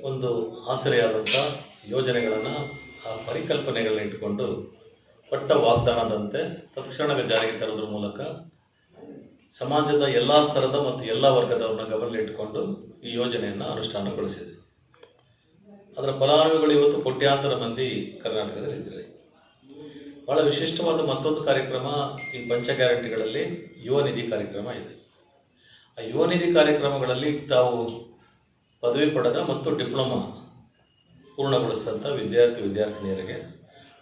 ಒಂದು ಆಸರೆಯಾದಂಥ ಯೋಜನೆಗಳನ್ನು, ಆ ಪರಿಕಲ್ಪನೆಗಳನ್ನ ಇಟ್ಟುಕೊಂಡು ಕೊಟ್ಟ ವಾಗ್ದಾನದಂತೆ ತತ್ಕ್ಷಣದ ಜಾರಿಗೆ ತರೋದ್ರ ಮೂಲಕ ಸಮಾಜದ ಎಲ್ಲ ಸ್ತರದ ಮತ್ತು ಎಲ್ಲ ವರ್ಗದವ್ರನ್ನ ಗಮನದಲ್ಲಿಟ್ಟುಕೊಂಡು ಈ ಯೋಜನೆಯನ್ನು ಅನುಷ್ಠಾನಗೊಳಿಸಿದೆ. ಅದರ ಫಲಾನುಭವಿಗಳು ಇವತ್ತು ಕೋಟ್ಯಾಂತರ ಮಂದಿ ಕರ್ನಾಟಕದಲ್ಲಿ ಇದ್ದಾರೆ. ಭಾಳ ವಿಶಿಷ್ಟವಾದ ಮತ್ತೊಂದು ಕಾರ್ಯಕ್ರಮ ಈ ಪಂಚ ಗ್ಯಾರಂಟಿಗಳಲ್ಲಿ ಯುವ ನಿಧಿ ಕಾರ್ಯಕ್ರಮ ಇದೆ. ಆ ಯುವ ನಿಧಿ ಕಾರ್ಯಕ್ರಮಗಳಲ್ಲಿ ತಾವು ಪದವಿ ಪಡೆದ ಮತ್ತು ಡಿಪ್ಲೊಮಾ ಪೂರ್ಣಗೊಳಿಸಿದಂಥ ವಿದ್ಯಾರ್ಥಿನಿಯರಿಗೆ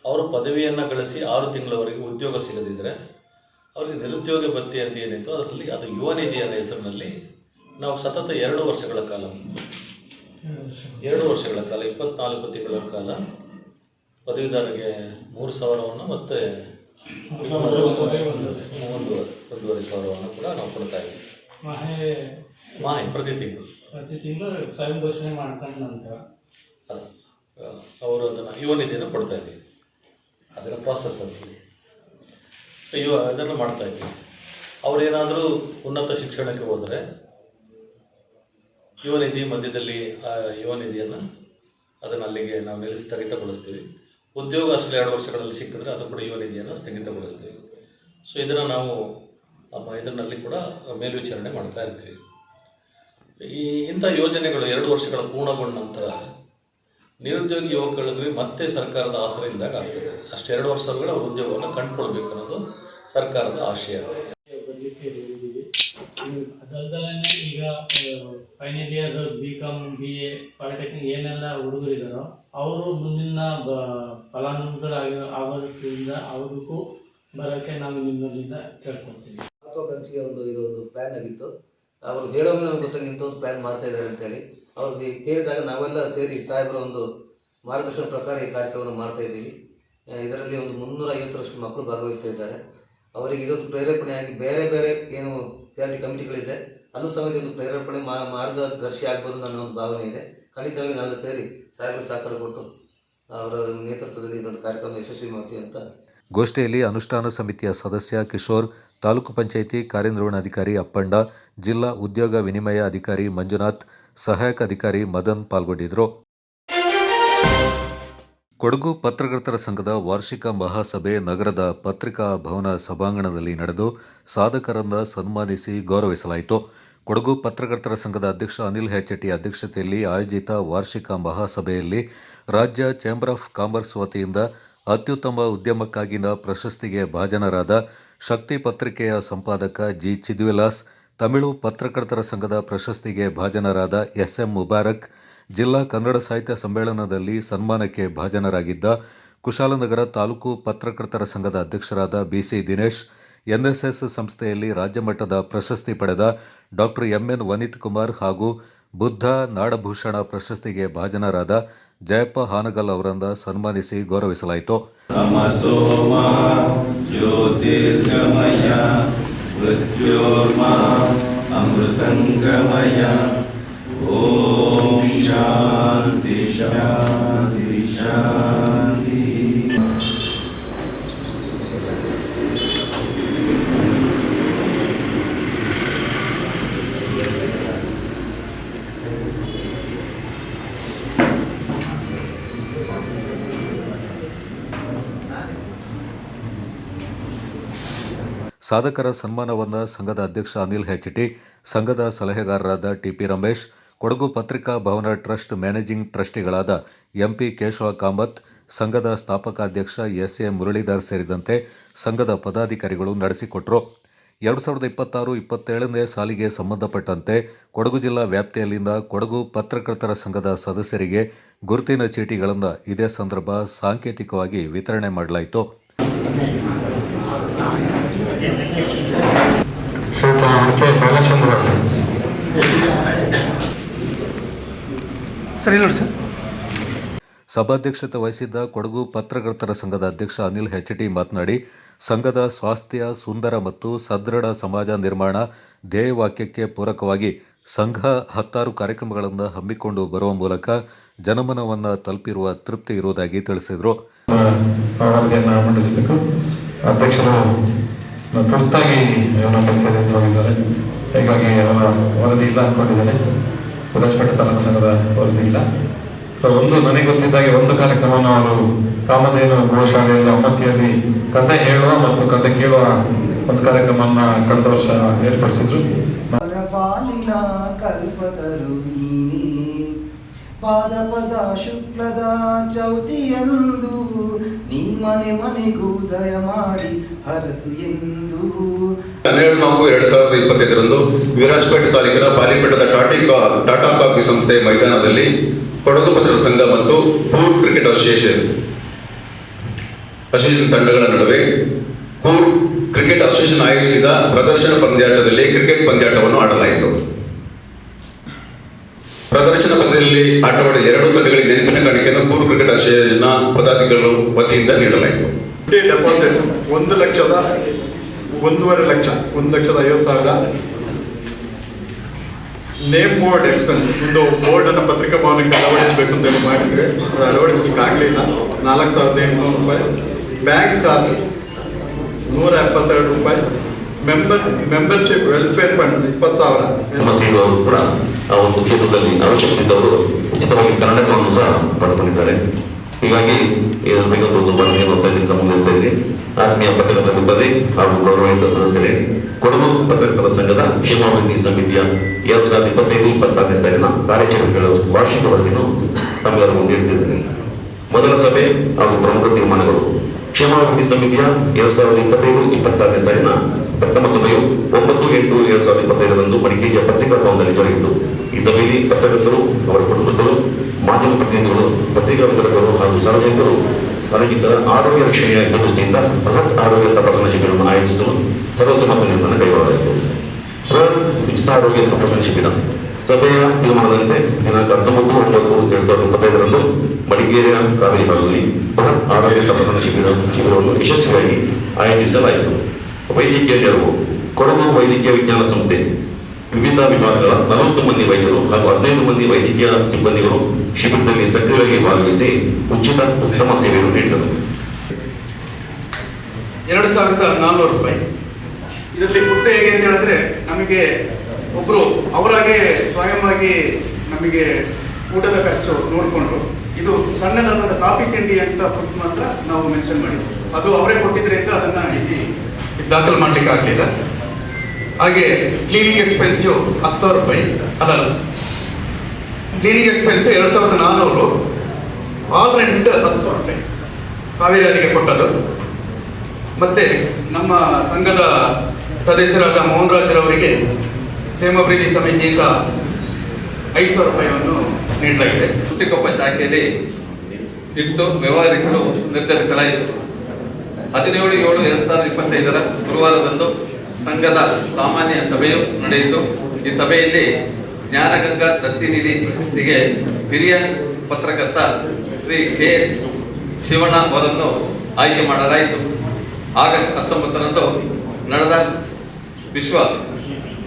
ಅವರು ಪದವಿಯನ್ನು ಗಳಿಸಿ 6 ತಿಂಗಳವರೆಗೆ ಉದ್ಯೋಗ ಸಿಗದಿದ್ದರೆ ಅವರಿಗೆ ನಿರುದ್ಯೋಗ ಭತ್ಯೆ ಅಂತ ಏನಿತ್ತು ಅದರಲ್ಲಿ ಅದು ಯುವ ನಿಧಿ ಅನ್ನೋ ಹೆಸರಿನಲ್ಲಿ ನಾವು ಸತತ 2 ವರ್ಷಗಳ ಕಾಲ 24 ತಿಂಗಳ ಕಾಲ ಪದವೀಧರರಿಗೆ 3,000 ಮತ್ತು 1,500 ಕೂಡ ನಾವು ಕೊಡ್ತಾ ಇದ್ದೀವಿ. ಪ್ರತಿ ತಿಂಗಳು ಸ್ವಯಂ ಘೋಷಣೆ ಮಾಡ್ಕೊಂಡ ನಂತರ ಅವರು ಅದನ್ನು ಯುವ ನಿಧಿಯನ್ನು ಕೊಡ್ತಾ ಇದ್ದೀವಿ. ಅದರ ಪ್ರಾಸೆಸ್ ಅಲ್ಲಿ ಅದನ್ನು ಮಾಡ್ತಾ ಇದ್ದೀವಿ. ಅವರೇನಾದರೂ ಉನ್ನತ ಶಿಕ್ಷಣಕ್ಕೆ ಹೋದರೆ ಯುವ ನಿಧಿ ಮಧ್ಯದಲ್ಲಿ ಆ ಯುವ ನಿಧಿಯನ್ನು ಅದನ್ನು ಅಲ್ಲಿಗೆ ನಾವು ಸ್ಥಗಿತಗೊಳಿಸ್ತೀವಿ. ಉದ್ಯೋಗ ಅಷ್ಟೇ 2 ವರ್ಷಗಳಲ್ಲಿ ಸಿಕ್ಕಿದ್ರೆ ಅದು ಕೂಡ ಯುವ ನಿಧಿಯನ್ನು ಸ್ಥಗಿತಗೊಳಿಸ್ತೀವಿ. ಸೊ ಇದನ್ನು ನಾವು ಇದರಲ್ಲಿ ಕೂಡ ಮೇಲ್ವಿಚಾರಣೆ ಮಾಡ್ತಾ ಇರ್ತೀವಿ. ಇಂಥ ಯೋಜನೆಗಳು 2 ವರ್ಷಗಳ ಪೂರ್ಣಗೊಂಡ ನಂತರ ನಿರುದ್ಯೋಗಿ ಯುವಕರಿಗೆ ಮತ್ತೆ ಸರ್ಕಾರದ ಆಸರೆಯಿಂದಾಗ ಆಗ್ತದೆ. ಅಷ್ಟು 2 ವರ್ಷಗಳ ಉದ್ಯೋಗವನ್ನು ಕಂಡುಕೊಳ್ಬೇಕು ಅನ್ನೋದು ಸರ್ಕಾರದ ಆಶಯ. ಅದಲ್ಲದೆ ಈಗ final year BCom BA polytechnic ಏನೆಲ್ಲ ಹುಡುಗರಿದ್ದಾರೋ ಅವರು ಮುಂದಿನ ಫಲಾನುಭವಿಗಳಾಗೋದ್ರಿಂದ ಅವ್ರಿಗೂ ಬರೋಕ್ಕೆ ನಾವು ನಿಮ್ಮಲ್ಲಿಂದ ಕೇಳ್ಕೊಳ್ತೀವಿ. ಮಹತ್ವಾಕಾಂಕ್ಷೆಯ ಇದೊಂದು ಪ್ಲ್ಯಾನ್ ಆಗಿತ್ತು. ಅವರು ಹೇಳೋವಾಗ ನಮ್ಗೆ ಗೊತ್ತಾಗಿತ್ತು ಒಂದು ಪ್ಲ್ಯಾನ್ ಮಾಡ್ತಾ ಇದ್ದಾರೆ ಅಂತೇಳಿ. ಅವ್ರಿಗೆ ಕೇಳಿದಾಗ ನಾವೆಲ್ಲ ಸೇರಿ ಸಾಹೇಬರ ಒಂದು ಮಾರ್ಗದರ್ಶನ ಪ್ರಕಾರ ಈ ಕಾರ್ಯಕ್ರಮವನ್ನು ಮಾಡ್ತಾ ಇದ್ದೀವಿ. ಇದರಲ್ಲಿ ಒಂದು 350ರಷ್ಟು ಮಕ್ಕಳು ಭಾಗವಹಿಸ್ತಾ ಇದ್ದಾರೆ. ಅವರಿಗೆ ಇದೊಂದು ಪ್ರೇರೇಪಣೆಯಾಗಿ ಬೇರೆ ಬೇರೆ ಏನು ಗ್ಯಾರಂಟಿ ಕಮಿಟಿಗಳಿದೆ ಅದು ಸಮೇತ ಒಂದು ಪ್ರೇರೇಪಣೆ ಮಾರ್ಗದರ್ಶಿ ಆಗ್ಬೋದು ನನ್ನ ಒಂದು ಭಾವನೆ ಇದೆ. ಖಂಡಿತವಾಗಿ ನಾವೆಲ್ಲ ಸೇರಿ ಸಾಹೇಬರು ಸಹಕಾರ ಕೊಟ್ಟು ಅವರ ನೇತೃತ್ವದಲ್ಲಿ ಇದೊಂದು ಕಾರ್ಯಕ್ರಮ ಯಶಸ್ವಿ ಮಾಡ್ತೀವಿ ಅಂತ. ಗೋಷ್ಠಿಯಲ್ಲಿ ಅನುಷ್ಠಾನ ಸಮಿತಿಯ ಸದಸ್ಯ ಕಿಶೋರ್, ತಾಲೂಕು ಪಂಚಾಯಿತಿ ಕಾರ್ಯನಿರ್ವಹಣಾಧಿಕಾರಿ ಅಪ್ಪಣ್ಣ, ಜಿಲ್ಲಾ ಉದ್ಯೋಗ ವಿನಿಮಯ ಅಧಿಕಾರಿ ಮಂಜುನಾಥ್, ಸಹಾಯಕ ಅಧಿಕಾರಿ ಮದನ್ ಪಾಲ್ಗೊಂಡಿದ್ದರು. ಕೊಡಗು ಪತ್ರಕರ್ತರ ಸಂಘದ ವಾರ್ಷಿಕ ಮಹಾಸಭೆ ನಗರದ ಪತ್ರಿಕಾ ಭವನ ಸಭಾಂಗಣದಲ್ಲಿ ನಡೆದು ಸಾಧಕರನ್ನ ಸನ್ಮಾನಿಸಿ ಗೌರವಿಸಲಾಯಿತು. ಕೊಡಗು ಪತ್ರಕರ್ತರ ಸಂಘದ ಅಧ್ಯಕ್ಷ ಅನಿಲ್ ಹೆಚೆಟ್ಟಿ ಅಧ್ಯಕ್ಷತೆಯಲ್ಲಿ ಆಯೋಜಿತ ವಾರ್ಷಿಕ ಮಹಾಸಭೆಯಲ್ಲಿ ರಾಜ್ಯ ಚೇಂಬರ್ ಆಫ್ ಕಾಮರ್ಸ್ ವತಿಯಿಂದ ಅತ್ಯುತ್ತಮ ಉದ್ಯಮಕ್ಕಾಗಿನ ಪ್ರಶಸ್ತಿಗೆ ಭಾಜನರಾದ ಶಕ್ತಿ ಪತ್ರಿಕೆಯ ಸಂಪಾದಕ ಜಿ ಚಿದ್ವಿಲಾಸ್, ತಮಿಳು ಪತ್ರಕರ್ತರ ಸಂಘದ ಪ್ರಶಸ್ತಿಗೆ ಭಾಜನರಾದ SM ಮುಬಾರಕ್, ಜಿಲ್ಲಾ ಕನ್ನಡ ಸಾಹಿತ್ಯ ಸಮ್ಮೇಳನದಲ್ಲಿ ಸನ್ಮಾನಕ್ಕೆ ಭಾಜನರಾಗಿದ್ದ ಕುಶಾಲನಗರ ತಾಲೂಕು ಪತ್ರಕರ್ತರ ಸಂಘದ ಅಧ್ಯಕ್ಷರಾದ BC ದಿನೇಶ್, NSS ಸಂಸ್ಥೆಯಲ್ಲಿ ರಾಜ್ಯಮಟ್ಟದ ಪ್ರಶಸ್ತಿ ಪಡೆದ ಡಾಕ್ಟರ್ MN ವನಿತ್ ಕುಮಾರ್ ಹಾಗೂ ಬುದ್ಧ ನಾಡಭೂಷಣ ಪ್ರಶಸ್ತಿಗೆ ಭಾಜನರಾದ ಜಯಪ್ಪ ಹಾನಗಲ್ ಅವರನ್ನ ಸನ್ಮಾನಿಸಿ ಗೌರವಿಸಲಾಯಿತು. ಮೃತ್ಯೋರ್ಮಾ ಅಮೃತಂಗಮಯ. ಓಂ ಶಾಂತಿ ಶಾಂತಿ ಶಾಂತಿ. ಸಾಧಕರ ಸನ್ಮಾನವನ್ನು ಸಂಘದ ಅಧ್ಯಕ್ಷ ಅನಿಲ್ ಹೆಚ್ಟಿ, ಸಂಘದ ಸಲಹೆಗಾರರಾದ ಟಿಪಿ ರಮೇಶ್, ಕೊಡಗು ಪತ್ರಿಕಾ ಭವನ ಟ್ರಸ್ಟ್ ಮ್ಯಾನೇಜಿಂಗ್ ಟ್ರಸ್ಟಿಗಳಾದ ಎಂಪಿ ಕೇಶವ ಕಾಮತ್, ಸಂಘದ ಸ್ಥಾಪಕಾಧ್ಯಕ್ಷ ಎಸ್ಎ ಮುರಳೀಧರ್ ಸೇರಿದಂತೆ ಸಂಘದ ಪದಾಧಿಕಾರಿಗಳು ನಡೆಸಿಕೊಟ್ಟರು. 2026-27ನೇ ಸಾಲಿಗೆ ಸಂಬಂಧಪಟ್ಟಂತೆ ಕೊಡಗು ಜಿಲ್ಲಾ ವ್ಯಾಪ್ತಿಯಲ್ಲಿನ ಕೊಡಗು ಪತ್ರಕರ್ತರ ಸಂಘದ ಸದಸ್ಯರಿಗೆ ಗುರುತಿನ ಚೀಟಿಗಳನ್ನು ಇದೇ ಸಂದರ್ಭ ಸಾಂಕೇತಿಕವಾಗಿ ವಿತರಣೆ ಮಾಡಲಾಯಿತು. ಸಭಾಧ್ಯಕ್ಷತೆ ವಹಿಸಿದ್ದ ಕೊಡಗು ಪತ್ರಕರ್ತರ ಸಂಘದ ಅಧ್ಯಕ್ಷ ಅನಿಲ್ ಹೆಚ್ಟಿ ಮಾತನಾಡಿ, ಸಂಘದ ಸ್ವಾಸ್ಥ್ಯ, ಸುಂದರ ಮತ್ತು ಸದೃಢ ಸಮಾಜ ನಿರ್ಮಾಣ ಧ್ಯೇಯವಾಕ್ಯಕ್ಕೆ ಪೂರಕವಾಗಿ ಸಂಘ 10 ಕಾರ್ಯಕ್ರಮಗಳನ್ನು ಹಮ್ಮಿಕೊಂಡು ಬರುವ ಮೂಲಕ ಜನಮನವನ್ನು ತಲುಪಿರುವ ತೃಪ್ತಿ ಇರುವುದಾಗಿ ತಿಳಿಸಿದರು. ಅಧ್ಯಕ್ಷರು ತುರ್ತಾಗಿ ಅವರ ಕೆಲಸದಿಂದ ಹೋಗಿದ್ದಾರೆ. ಹೀಗಾಗಿ ಅವರ ವರದಿ ಇಲ್ಲ ಅಂದ್ಕೊಂಡಿದ್ದೇನೆ. ಹೊಸಪೇಟೆ ತಾಲೂಕು ಸಂಘದ ವರದಿ ಇಲ್ಲ. ಒಂದು ನನಗೆ ಗೊತ್ತಿದ್ದಾಗೆ ಒಂದು ಕಾರ್ಯಕ್ರಮವನ್ನು ಅವರು ಕಾಮಧೇನು ಗೋಶಾಲೆಯಲ್ಲಿ ಅಮ್ಮತ್ತಿಯಲ್ಲಿ ಕಥೆ ಹೇಳುವ ಮತ್ತು ಕಥೆ ಕೇಳುವ ಒಂದು ಕಾರ್ಯಕ್ರಮವನ್ನು ಕಳೆದ ವರ್ಷ ಏರ್ಪಡಿಸಿದ್ರು. ಪಾಲಿನ ಕಲ್ಪತರು ನೀನೇ, ಪಾದಪದ ಶುಕ್ಲದ ಚೌತಿಯಂದು ನೀ ಮನೆ ಮನೆಗೂ ದಯ ಮಾಡಿ ಹರಸು ಎಂದು. 12/4/2025 ವಿರಾಜಪೇಟೆ ತಾಲೂಕಿನ ಪಾಲಿಪೇಟದ ಟಾಟಾ ಕಾಫಿ ಸಂಸ್ಥೆ ಮೈದಾನದಲ್ಲಿ ಕೊಡಗು ಪತ್ರಕರ್ತರ ಸಂಘ ಮತ್ತು ಕೂರ್ಗ್ ಕ್ರಿಕೆಟ್ ಅಸೋಸಿಯೇಷನ್ ತಂಡಗಳ ನಡುವೆ ಕೂರ್ಗ್ ಕ್ರಿಕೆಟ್ ಅಸೋಸಿಯೇಷನ್ ಆಯೋಜಿಸಿದ ಪ್ರದರ್ಶನ ಪಂದ್ಯಾಟದಲ್ಲಿ ಕ್ರಿಕೆಟ್ ಪಂದ್ಯಾಟವನ್ನು ಆಡಲಾಯಿತು. ಪ್ರದರ್ಶನ ಪಂದ್ಯದಲ್ಲಿ ಆಟವಾಡಿದ 2 ತಂಡಗಳಿಗೆ ನೆನಪಿನ ಕಾಣಿಕೆಯನ್ನು ಕೂರ್ಗ್ ಕ್ರಿಕೆಟ್ ಅಸೋಸಿಯೇಷನ್ ಪದಾಧಿಕಾರಿಗಳ ವತಿಯಿಂದ ನೀಡಲಾಯಿತು. ಡೆಪಾಸಿಟ್ 1,50,000 ನೇಮ್ ಬೋರ್ಡ್ ಎಕ್ಸ್ಪೆನ್ಸ್, ಒಂದು ಬೋರ್ಡ್ ಅನ್ನು ಪತ್ರಿಕಾ ಭವನಕ್ಕೆ ಅಳವಡಿಸಬೇಕು ಅಂತ ಹೇಳಿ ಮಾಡಿದ್ರೆ ಅದು ಅಳವಡಿಸಲಿಕ್ಕೆ ಆಗಲಿಲ್ಲ. 4,800 ರೂಪಾಯಿ. ಬ್ಯಾಂಕ್ ಚಾರ್ಜ್ 172 ರೂಪಾಯಿ. Membership welfare funds 20,000. ಕೂಡ ಆ ಒಂದು ಕ್ಷೇತ್ರದಲ್ಲಿ ಅವಶ್ಯಕತೆ ಇದ್ದವರು ಉಚಿತವಾಗಿ ಕನ್ನಡಕವನ್ನು ಸಹ ಪಡೆದುಕೊಂಡಿದ್ದಾರೆ. ಹೀಗಾಗಿ ಇದರ ಬಗ್ಗೆ ಒಂದು ವರದಿಯನ್ನು ಮುಂದೆ ಇದೆ. ಆತ್ಮೀಯ ಪತ್ರಕರ್ತರ ಸಿಬ್ಬಂದಿ ಹಾಗೂ ಗೌರವಾನ್ವಿತ ಸದಸ್ಯರೇ, ಕೊಡಗು ಪತ್ರಕರ್ತರ ಸಂಘದ ಕ್ಷೇಮಾಭಿವೃದ್ಧಿ ಸಮಿತಿಯ 2025-26ನೇ ಸಾಲಿನ ಕಾರ್ಯಚಟುವಟಿಕೆಗಳ ವಾರ್ಷಿಕ ವರದಿಯನ್ನು ತಮ್ಮೆಲ್ಲರ ಮುಂದೆ ಇಡ್ತಿದ್ದೇನೆ. ಮೊದಲ ಸಭೆ ಹಾಗೂ ಪ್ರಮುಖ ತೀರ್ಮಾನಗಳು. ಕ್ಷೇಮಾಭಿವೃದ್ಧಿ ಸಮಿತಿಯ 2025-26ನೇ ಸಾಲಿನ ಪ್ರಥಮ ಸಭೆಯು 9/8/2025 ಮಡಿಕೇರಿಯ ಪತ್ರಿಕಾ ಭವನದಲ್ಲಿ ಜರುಗಿತು. ಈ ಸಭೆಯಲ್ಲಿ ಪತ್ರಕರ್ತರು, ಅವರ ಕುಟುಂಬಸ್ಥರು, ಮಾಧ್ಯಮ ಪ್ರತಿನಿಧಿಗಳು, ಪತ್ರಿಕಾ ವಿತರಕರು ಹಾಗೂ ಸಾರ್ವಜನಿಕರ ಆರೋಗ್ಯ ರಕ್ಷಣೆಯ ದೃಷ್ಟಿಯಿಂದ ಬೃಹತ್ ಆರೋಗ್ಯ ತಪಾಸಣಾ ಶಿಬಿರವನ್ನು ಆಯೋಜಿಸಲು ಸರ್ವಸಮ್ಮತ ನಿರ್ಧಾರ ಕೈಗೊಳ್ಳಲಾಯಿತು. ಬೃಹತ್ ಉಚಿತ ಆರೋಗ್ಯ ತಪಾಸಣಾ ಶಿಬಿರ ಸಭೆಯ ತೀರ್ಮಾನದಂತೆ ದಿನಾಂಕ 19/9/2025 ಮಡಿಕೇರಿಯ ಕಾವೇರಿ ಭಾಗದಲ್ಲಿ ಬೃಹತ್ ಆರೋಗ್ಯ ತಪಾಸಣಾ ಶಿಬಿರವನ್ನು ಯಶಸ್ವಿಯಾಗಿ ಆಯೋಜಿಸಲಾಯಿತು. ವೈದ್ಯಕೀಯ ನೆರವು. ಕೊಡಗು ವೈದ್ಯಕೀಯ ವಿಜ್ಞಾನ ಸಂಸ್ಥೆ ವಿವಿಧ ವಿಭಾಗಗಳ 40 ಮಂದಿ ವೈದ್ಯರು ಹಾಗೂ 15 ಮಂದಿ ವೈದ್ಯಕೀಯ ಸಿಬ್ಬಂದಿಗಳು ಶಿಬಿರದಲ್ಲಿ ಸಕ್ರಿಯವಾಗಿ ಭಾಗವಹಿಸಿ ಉಚಿತ ಉತ್ತಮ ಸೇವೆಯನ್ನು ನೀಡಿದರು. 2,400 ರೂಪಾಯಿ. ಇದರಲ್ಲಿ ಪುಟ್ಟ ಹೇಗೆ ಅಂತ ಹೇಳಿದ್ರೆ, ನಮಗೆ ಒಬ್ರು ಅವರಾಗೆ ಸ್ವಯಂವಾಗಿ ನಮಗೆ ಊಟದ ಖರ್ಚು ನೋಡಿಕೊಂಡು ಇದು ಸಣ್ಣದಾದ ಕಾಫಿ ತಿಂಡಿ ಅಂತ ಪುಟ್ ಮಾತ್ರ ನಾವು ಮೆನ್ಷನ್ ಮಾಡಿದ್ವಿ. ಅದು ಅವರೇ ಕೊಟ್ಟಿದ್ರಿಂದ ಅದನ್ನ ಇಲ್ಲಿ ದಾಖಲು ಮಾಡ್ಲಿಕ್ಕೆ ಆಗಲಿಲ್ಲ. ಹಾಗೆ ಕ್ಲೀನಿಂಗ್ ಎಕ್ಸ್ಪೆನ್ಸು 10,000 ರೂಪಾಯಿ. ಅಲ್ಲ, ಕ್ಲೀನಿಂಗ್ ಎಕ್ಸ್ಪೆನ್ಸು 2,400. ಆಲ್ ರೆಂಟ್ 10,000 ರೂಪಾಯಿ ಕಾವೇರಿಯವರಿಗೆ ಕೊಟ್ಟದ್ದು. ಮತ್ತೆ ನಮ್ಮ ಸಂಘದ ಸದಸ್ಯರಾದ ಮೋಹನ್ ರಾಜ್ರವರಿಗೆ ಕ್ಷೇಮಾಭಿವೃದ್ಧಿ ಸಮಿತಿಯಿಂದ 5,000 ರೂಪಾಯಿಯನ್ನು ನೀಡಲಾಗಿದೆ. ಸುಟ್ಟಿಕೊಪ್ಪ ಶಾಖೆಯಲ್ಲಿ ಇಟ್ಟು ವ್ಯವಹರಿಸಲು ನಿರ್ಧರಿಸಲಾಯಿತು. 17/7/2025 ಗುರುವಾರದಂದು ಸಂಘದ ಸಾಮಾನ್ಯ ಸಭೆಯು ನಡೆಯಿತು. ಈ ಸಭೆಯಲ್ಲಿ ಜ್ಞಾನಗಂಗಾ ದತ್ತಿನಿಧಿಗೆ ಹಿರಿಯ ಪತ್ರಕರ್ತ ಶ್ರೀ ಕೆ.ಎಚ್. ಶಿವಣ್ಣ ಅವರನ್ನು ಆಯ್ಕೆ ಮಾಡಲಾಯಿತು. ಆಗಸ್ಟ್ 19ರಂದು ನಡೆದ ವಿಶ್ವ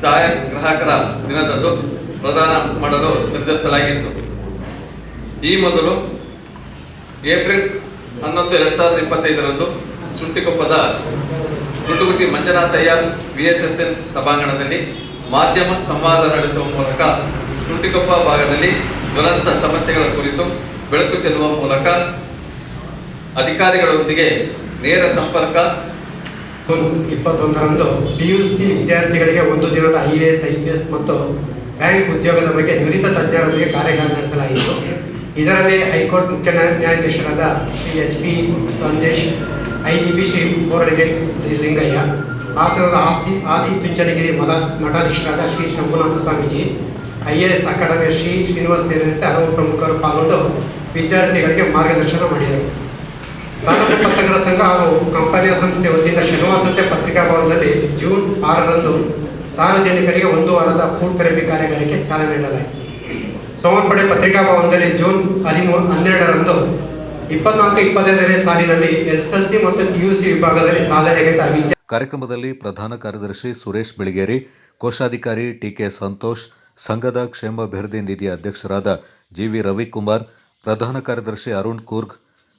ಛಾಯಾಗ್ರಾಹಕರ ದಿನದಂದು ಪ್ರದಾನ ಮಾಡಲು ನಿರ್ಧರಿಸಲಾಗಿತ್ತು. ಈ ಮೊದಲು ಏಪ್ರಿಲ್ 11, 2025ರಂದು ಸುಂಟಿಕೊಪ್ಪದ ಗುಟುಗುಟಿ ಮಂಜುನಾಥಯ್ಯ VSSN ಸಭಾಂಗಣದಲ್ಲಿ ಮಾಧ್ಯಮ ಸಂವಾದ ನಡೆಸುವ ಮೂಲಕ ಸುಂಟಿಕೊಪ್ಪ ಭಾಗದಲ್ಲಿ ಜ್ವಲಂತ ಸಮಸ್ಯೆಗಳ ಕುರಿತು ಬೆಳಕು ಚೆಲ್ಲುವ ಮೂಲಕ ಅಧಿಕಾರಿಗಳೊಂದಿಗೆ ನೇರ ಸಂಪರ್ಕ. 21ರಂದು PUC ವಿದ್ಯಾರ್ಥಿಗಳಿಗೆ 1 ದಿನದ IAS, IPS ಮತ್ತು ಬ್ಯಾಂಕ್ ಉದ್ಯೋಗದ ಬಗ್ಗೆ ನುರಿತ ತಜ್ಞರೊಂದಿಗೆ ಕಾರ್ಯಾಗಾರ ನಡೆಸಲಾಯಿತು. ಇದರಲ್ಲಿ ಹೈಕೋರ್ಟ್ ಮುಖ್ಯ ನ್ಯಾಯಾಧೀಶರಾದ ಶ್ರೀ HP ಸಂದೇಶ್, IGP ಶ್ರೀ ಬೋರಡಿಗೆ ಲಿಂಗಯ್ಯ, ಹಾಸನದ ಆದಿಚುಂಚನಗಿರಿ ಮಠಾಧೀಶರಾದ ಶ್ರೀ ಶಂಭುನಾಥ ಸ್ವಾಮೀಜಿ, IAS ಅಕಾಡೆಮಿಯ ಶ್ರೀ ಶ್ರೀನಿವಾಸ್ ಸೇರಿದಂತೆ ಹಲವು ಪ್ರಮುಖರು ಪಾಲ್ಗೊಂಡು ವಿದ್ಯಾರ್ಥಿಗಳಿಗೆ ಮಾರ್ಗದರ್ಶನ ಮಾಡಿದರು. ತಾಲೂಕು ಪತ್ರಕರ್ತರ ಸಂಘ ಹಾಗೂ ಕಂಪನಿಯ ಸಂಸ್ಥೆ ವತಿಯಿಂದ ಶನಿವಾರ ಸಂತೆ ಪತ್ರಿಕಾ ಭವನದಲ್ಲಿ ಜೂನ್ 6ರಂದು ಸಾರ್ವಜನಿಕರಿಗೆ 1 ವಾರದ ಫುಡ್ ಥೆರಪಿ ಕಾರ್ಯಾಗಾರಕ್ಕೆ ಚಾಲನೆ ನೀಡಲಾಯಿತು. ಸೋಮವಾರಪೇಟೆ ಪತ್ರಿಕಾ ಭವನದಲ್ಲಿ ಜೂನ್ 12ರಂದು 24-25ನೇ ಸಾಲಿನಲ್ಲಿ SSLC ಮತ್ತು PUC ವಿಭಾಗದಲ್ಲಿ ಸಾಧನೆಗೈದ ಕಾರ್ಯಕ್ರಮದಲ್ಲಿ ಪ್ರಧಾನ ಕಾರ್ಯದರ್ಶಿ ಸುರೇಶ್ ಬೆಳಗೇರಿ, ಕೋಶಾಧಿಕಾರಿ TK ಸಂತೋಷ್, ಸಂಘದ ಕ್ಷೇಮಾಭಿವೃದ್ಧಿ ನಿಧಿ ಅಧ್ಯಕ್ಷರಾದ GV ರವಿಕುಮಾರ್, ಪ್ರಧಾನ ಕಾರ್ಯದರ್ಶಿ ಅರುಣ್ ಕೂರ್ಗ್,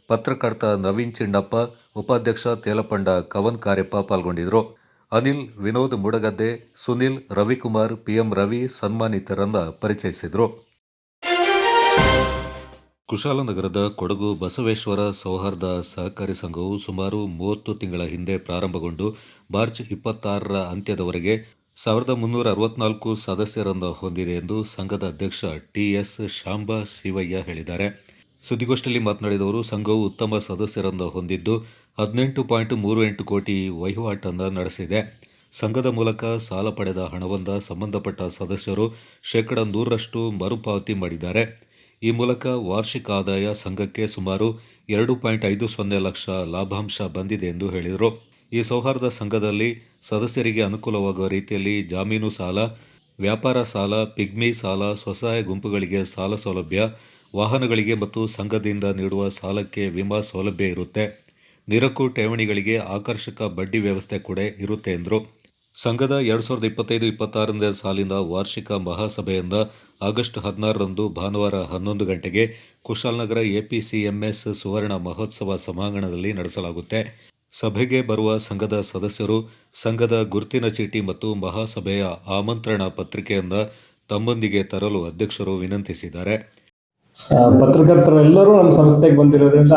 ಪತ್ರಕರ್ತ ನವೀನ್ ಚಿಣ್ಣಪ್ಪ, ಉಪಾಧ್ಯಕ್ಷ ತೇಲಪಂಡ ಕವನ್ ಕಾರ್ಯಪ್ಪ ಪಾಲ್ಗೊಂಡಿದ್ದರು. ಅನಿಲ್, ವಿನೋದ್ ಮುಡಗದ್ದೆ, ಸುನಿಲ್, ರವಿಕುಮಾರ್, PM ರವಿ ಸನ್ಮಾನಿತರನ್ನ ಪರಿಚಯಿಸಿದರು. ಕುಶಾಲನಗರದ ಕೊಡಗು ಬಸವೇಶ್ವರ ಸೌಹಾರ್ದ ಸಹಕಾರಿ ಸಂಘವು ಸುಮಾರು 30 ತಿಂಗಳ ಹಿಂದೆ ಪ್ರಾರಂಭಗೊಂಡು ಮಾರ್ಚ್ 26ರ ಅಂತ್ಯದವರೆಗೆ 1364 ಸದಸ್ಯರನ್ನು ಹೊಂದಿದೆ ಎಂದು ಸಂಘದ ಅಧ್ಯಕ್ಷ TS ಶಾಂಬಾ ಶಿವಯ್ಯ ಹೇಳಿದ್ದಾರೆ. ಸುದ್ದಿಗೋಷ್ಠಿಯಲ್ಲಿ ಮಾತನಾಡಿದವರು, ಸಂಘವು ಉತ್ತಮ ಸದಸ್ಯರನ್ನು ಹೊಂದಿದ್ದು 18.38 ಕೋಟಿ ವಹಿವಾಟನ್ನು ನಡೆಸಿದೆ. ಸಂಘದ ಮೂಲಕ ಸಾಲ ಪಡೆದ ಹಣವನ್ನು ಸಂಬಂಧಪಟ್ಟ ಸದಸ್ಯರು 100% ಮರುಪಾವತಿ ಮಾಡಿದ್ದಾರೆ. ಈ ಮೂಲಕ ವಾರ್ಷಿಕ ಆದಾಯ ಸಂಘಕ್ಕೆ ಸುಮಾರು 2.50 ಲಕ್ಷ ಲಾಭಾಂಶ ಬಂದಿದೆ ಎಂದು ಹೇಳಿದರು. ಈ ಸೌಹಾರ್ದ ಸಂಘದಲ್ಲಿ ಸದಸ್ಯರಿಗೆ ಅನುಕೂಲವಾಗುವ ರೀತಿಯಲ್ಲಿ ಜಾಮೀನು ಸಾಲ, ವ್ಯಾಪಾರ ಸಾಲ, ಪಿಗ್ಮಿ ಸಾಲ, ಸ್ವಸಹಾಯ ಗುಂಪುಗಳಿಗೆ ಸಾಲ ಸೌಲಭ್ಯ, ವಾಹನಗಳಿಗೆ ಮತ್ತು ಸಂಘದಿಂದ ನೀಡುವ ಸಾಲಕ್ಕೆ ವಿಮಾ ಸೌಲಭ್ಯ ಇರುತ್ತೆ. ನಿರಕು ಠೇವಣಿಗಳಿಗೆ ಆಕರ್ಷಕ ಬಡ್ಡಿ ವ್ಯವಸ್ಥೆ ಕೂಡ ಇರುತ್ತೆ ಎಂದರು. ಸಂಘದ 2025-26ನೇ ಸಾಲಿನ ವಾರ್ಷಿಕ ಮಹಾಸಭೆಯಿಂದ ಆಗಸ್ಟ್ 16ರಂದು ಭಾನುವಾರ 11 ಗಂಟೆಗೆ ಕುಶಾಲನಗರ APCMS ಸುವರ್ಣ ಮಹೋತ್ಸವ ಸಭಾಂಗಣದಲ್ಲಿ ನಡೆಸಲಾಗುತ್ತೆ. ಸಭೆಗೆ ಬರುವ ಸಂಘದ ಸದಸ್ಯರು ಸಂಘದ ಗುರುತಿನ ಚೀಟಿ ಮತ್ತು ಮಹಾಸಭೆಯ ಆಮಂತ್ರಣ ಪತ್ರಿಕೆಯನ್ನು ತಮ್ಮೊಂದಿಗೆ ತರಲು ಅಧ್ಯಕ್ಷರು ವಿನಂತಿಸಿದ್ದಾರೆ. ಪತ್ರಕರ್ತರು ಎಲ್ಲರೂ ನಮ್ಮ ಸಂಸ್ಥೆಗೆ ಬಂದಿರೋದ್ರಿಂದ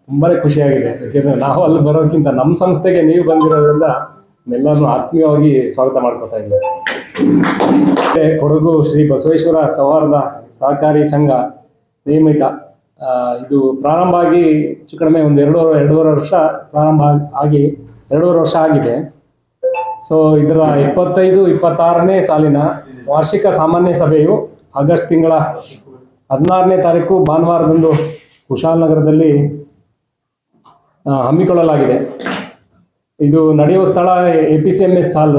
ತುಂಬಾ ಖುಷಿಯಾಗಿದೆ. ಯಾಕೆಂದರೆ ನಾವು ಅಲ್ಲಿ ಬರೋದಕ್ಕಿಂತ ನಮ್ಮ ಸಂಸ್ಥೆಗೆ ನೀವು ಬಂದಿರೋದ್ರಿಂದ ಎಲ್ಲರನ್ನೂ ಆತ್ಮೀಯವಾಗಿ ಸ್ವಾಗತ ಮಾಡ್ಕೊತಾ ಇದ್ದೇವೆ. ಕೊಡಗು ಶ್ರೀ ಬಸವೇಶ್ವರ ಸೌಹಾರ್ದ ಸಹಕಾರಿ ಸಂಘ ನಿಯಮಿತ ಇದು ಪ್ರಾರಂಭ ಆಗಿ ಹೆಚ್ಚು ಕಡಿಮೆ ಒಂದು ಎರಡೂವರೆ ವರ್ಷ ಪ್ರಾರಂಭ ಆಗಿ 2.5 ವರ್ಷ ಆಗಿದೆ. ಸೊ ಇದರ 25-26ನೇ ಸಾಲಿನ ವಾರ್ಷಿಕ ಸಾಮಾನ್ಯ ಸಭೆಯು ಆಗಸ್ಟ್ ತಿಂಗಳ 16ನೇ ತಾರೀಕು ಭಾನುವಾರದಂದು ಕುಶಾಲನಗರದಲ್ಲಿ ಹಮ್ಮಿಕೊಳ್ಳಲಾಗಿದೆ. ಇದು ನಡೆಯುವ ಸ್ಥಳ APCMS ಹಾಲ್,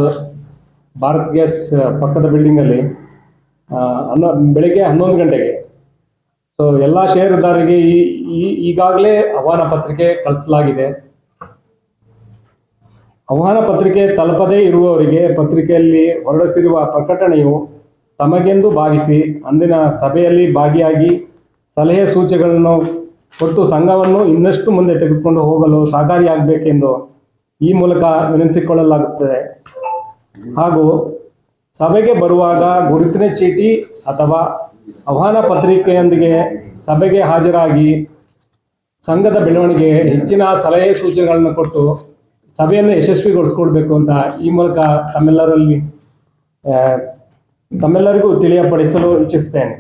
ಭಾರತ್ ಗ್ಯಾಸ್ ಪಕ್ಕದ ಬಿಲ್ಡಿಂಗಲ್ಲಿ ಬೆಳಗ್ಗೆ 11 ಗಂಟೆಗೆ. ಸೊ ಎಲ್ಲ ಷೇರುದಾರರಿಗೆ ಈಗಾಗಲೇ ಆಹ್ವಾನ ಪತ್ರಿಕೆ ಕಳಿಸಲಾಗಿದೆ. ಆಹ್ವಾನ ಪತ್ರಿಕೆ ತಲುಪದೇ ಇರುವವರಿಗೆ ಪತ್ರಿಕೆಯಲ್ಲಿ ಹೊರಡಿಸಿರುವ ಪ್ರಕಟಣೆಯು ತಮಗೆಂದು ಭಾವಿಸಿ ಅಂದಿನ ಸಭೆಯಲ್ಲಿ ಭಾಗಿಯಾಗಿ ಸಲಹೆ ಸೂಚನೆಗಳನ್ನು ಕೊಟ್ಟು ಸಂಘವನ್ನು ಇನ್ನಷ್ಟು ಮುಂದೆ ತೆಗೆದುಕೊಂಡು ಹೋಗಲು ಸಹಕಾರಿಯಾಗಬೇಕೆಂದು ಈ ಮೂಲಕ ವಿನಂತಿಸಿಕೊಳ್ಳಲಾಗುತ್ತದೆ. ಹಾಗೂ ಸಭೆಗೆ ಬರುವಾಗ ಗುರುತಿನ ಚೀಟಿ ಅಥವಾ ಆಹ್ವಾನ ಪತ್ರಿಕೆಯೊಂದಿಗೆ ಸಭೆಗೆ ಹಾಜರಾಗಿ ಸಂಘದ ಬೆಳವಣಿಗೆಗೆ ಹೆಚ್ಚಿನ ಸಲಹೆ ಸೂಚನೆಗಳನ್ನು ಕೊಟ್ಟು ಸಭೆಯನ್ನು ಯಶಸ್ವಿಗೊಳಿಸ್ಕೊಳ್ಬೇಕು ಅಂತ ಈ ಮೂಲಕ ತಮ್ಮೆಲ್ಲರಿಗೂ ತಿಳಿಯಪಡಿಸಲು ಇಚ್ಛಿಸ್ತೇನೆ.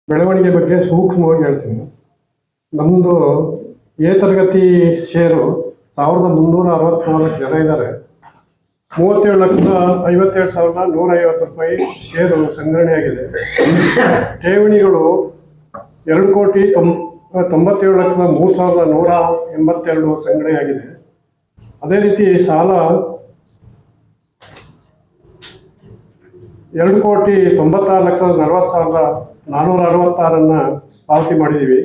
ಬೆಳವಣಿಗೆ ಬಗ್ಗೆ ಸೂಕ್ಷ್ಮವಾಗಿ ಹೇಳ್ತೀನಿ. ನಮ್ಮದು ಎ ತರಗತಿ ಷೇರು 1364 ಜನ ಇದ್ದಾರೆ. 37,57,150 ರೂಪಾಯಿ ಷೇರು ಸಂಗ್ರಹಣೆಯಾಗಿದೆ. ಠೇವಣಿಗಳು 2,97,03,182 ಸಂಗ್ರಹಣೆಯಾಗಿದೆ. ಅದೇ ರೀತಿ ಸಾಲ 2,96,40,466 ಪಾವತಿ ಮಾಡಿದ್ದೀವಿ.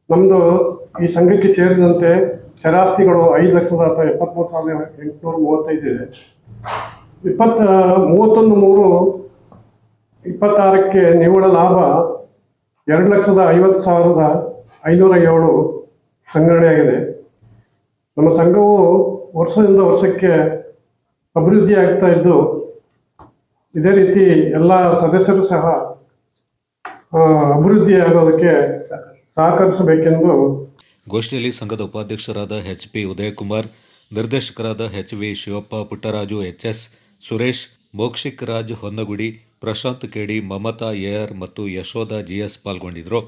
ನಮ್ಮದು ಈ ಸಂಘಕ್ಕೆ ಸೇರಿದಂತೆ ಸ್ಥಿರಾಸ್ತಿಗಳು 5,73,835 ಇದೆ. 31/3/26ಕ್ಕೆ ನಿವ್ವಳ ಲಾಭ 2,50,507 ಸಂಗ್ರಹಣೆಯಾಗಿದೆ. ನಮ್ಮ ಸಂಘವು ವರ್ಷದಿಂದ ವರ್ಷಕ್ಕೆ ಅಭಿವೃದ್ಧಿ ಆಗ್ತಾ ಇದ್ದು, ಇದೇ ರೀತಿ ಎಲ್ಲ ಸದಸ್ಯರು ಸಹ ಅಭಿವೃದ್ಧಿ ಆಗೋದಕ್ಕೆ ಸಹಕರಿಸಬೇಕೆಂದು. ಗೋಷ್ಠಿಯಲ್ಲಿ ಸಂಘದ ಉಪಾಧ್ಯಕ್ಷರಾದ HP ಉದಯಕುಮಾರ್, ನಿರ್ದೇಶಕರಾದ HV Shivappa, Puttaraju HS, Suresh, ಮೋಕ್ಷಿಕ್ Raj Honnagudi, Prashant KD, Mamata AR ಮತ್ತು ಯಶೋಧ GS ಪಾಲ್ಗೊಂಡಿದ್ದರು.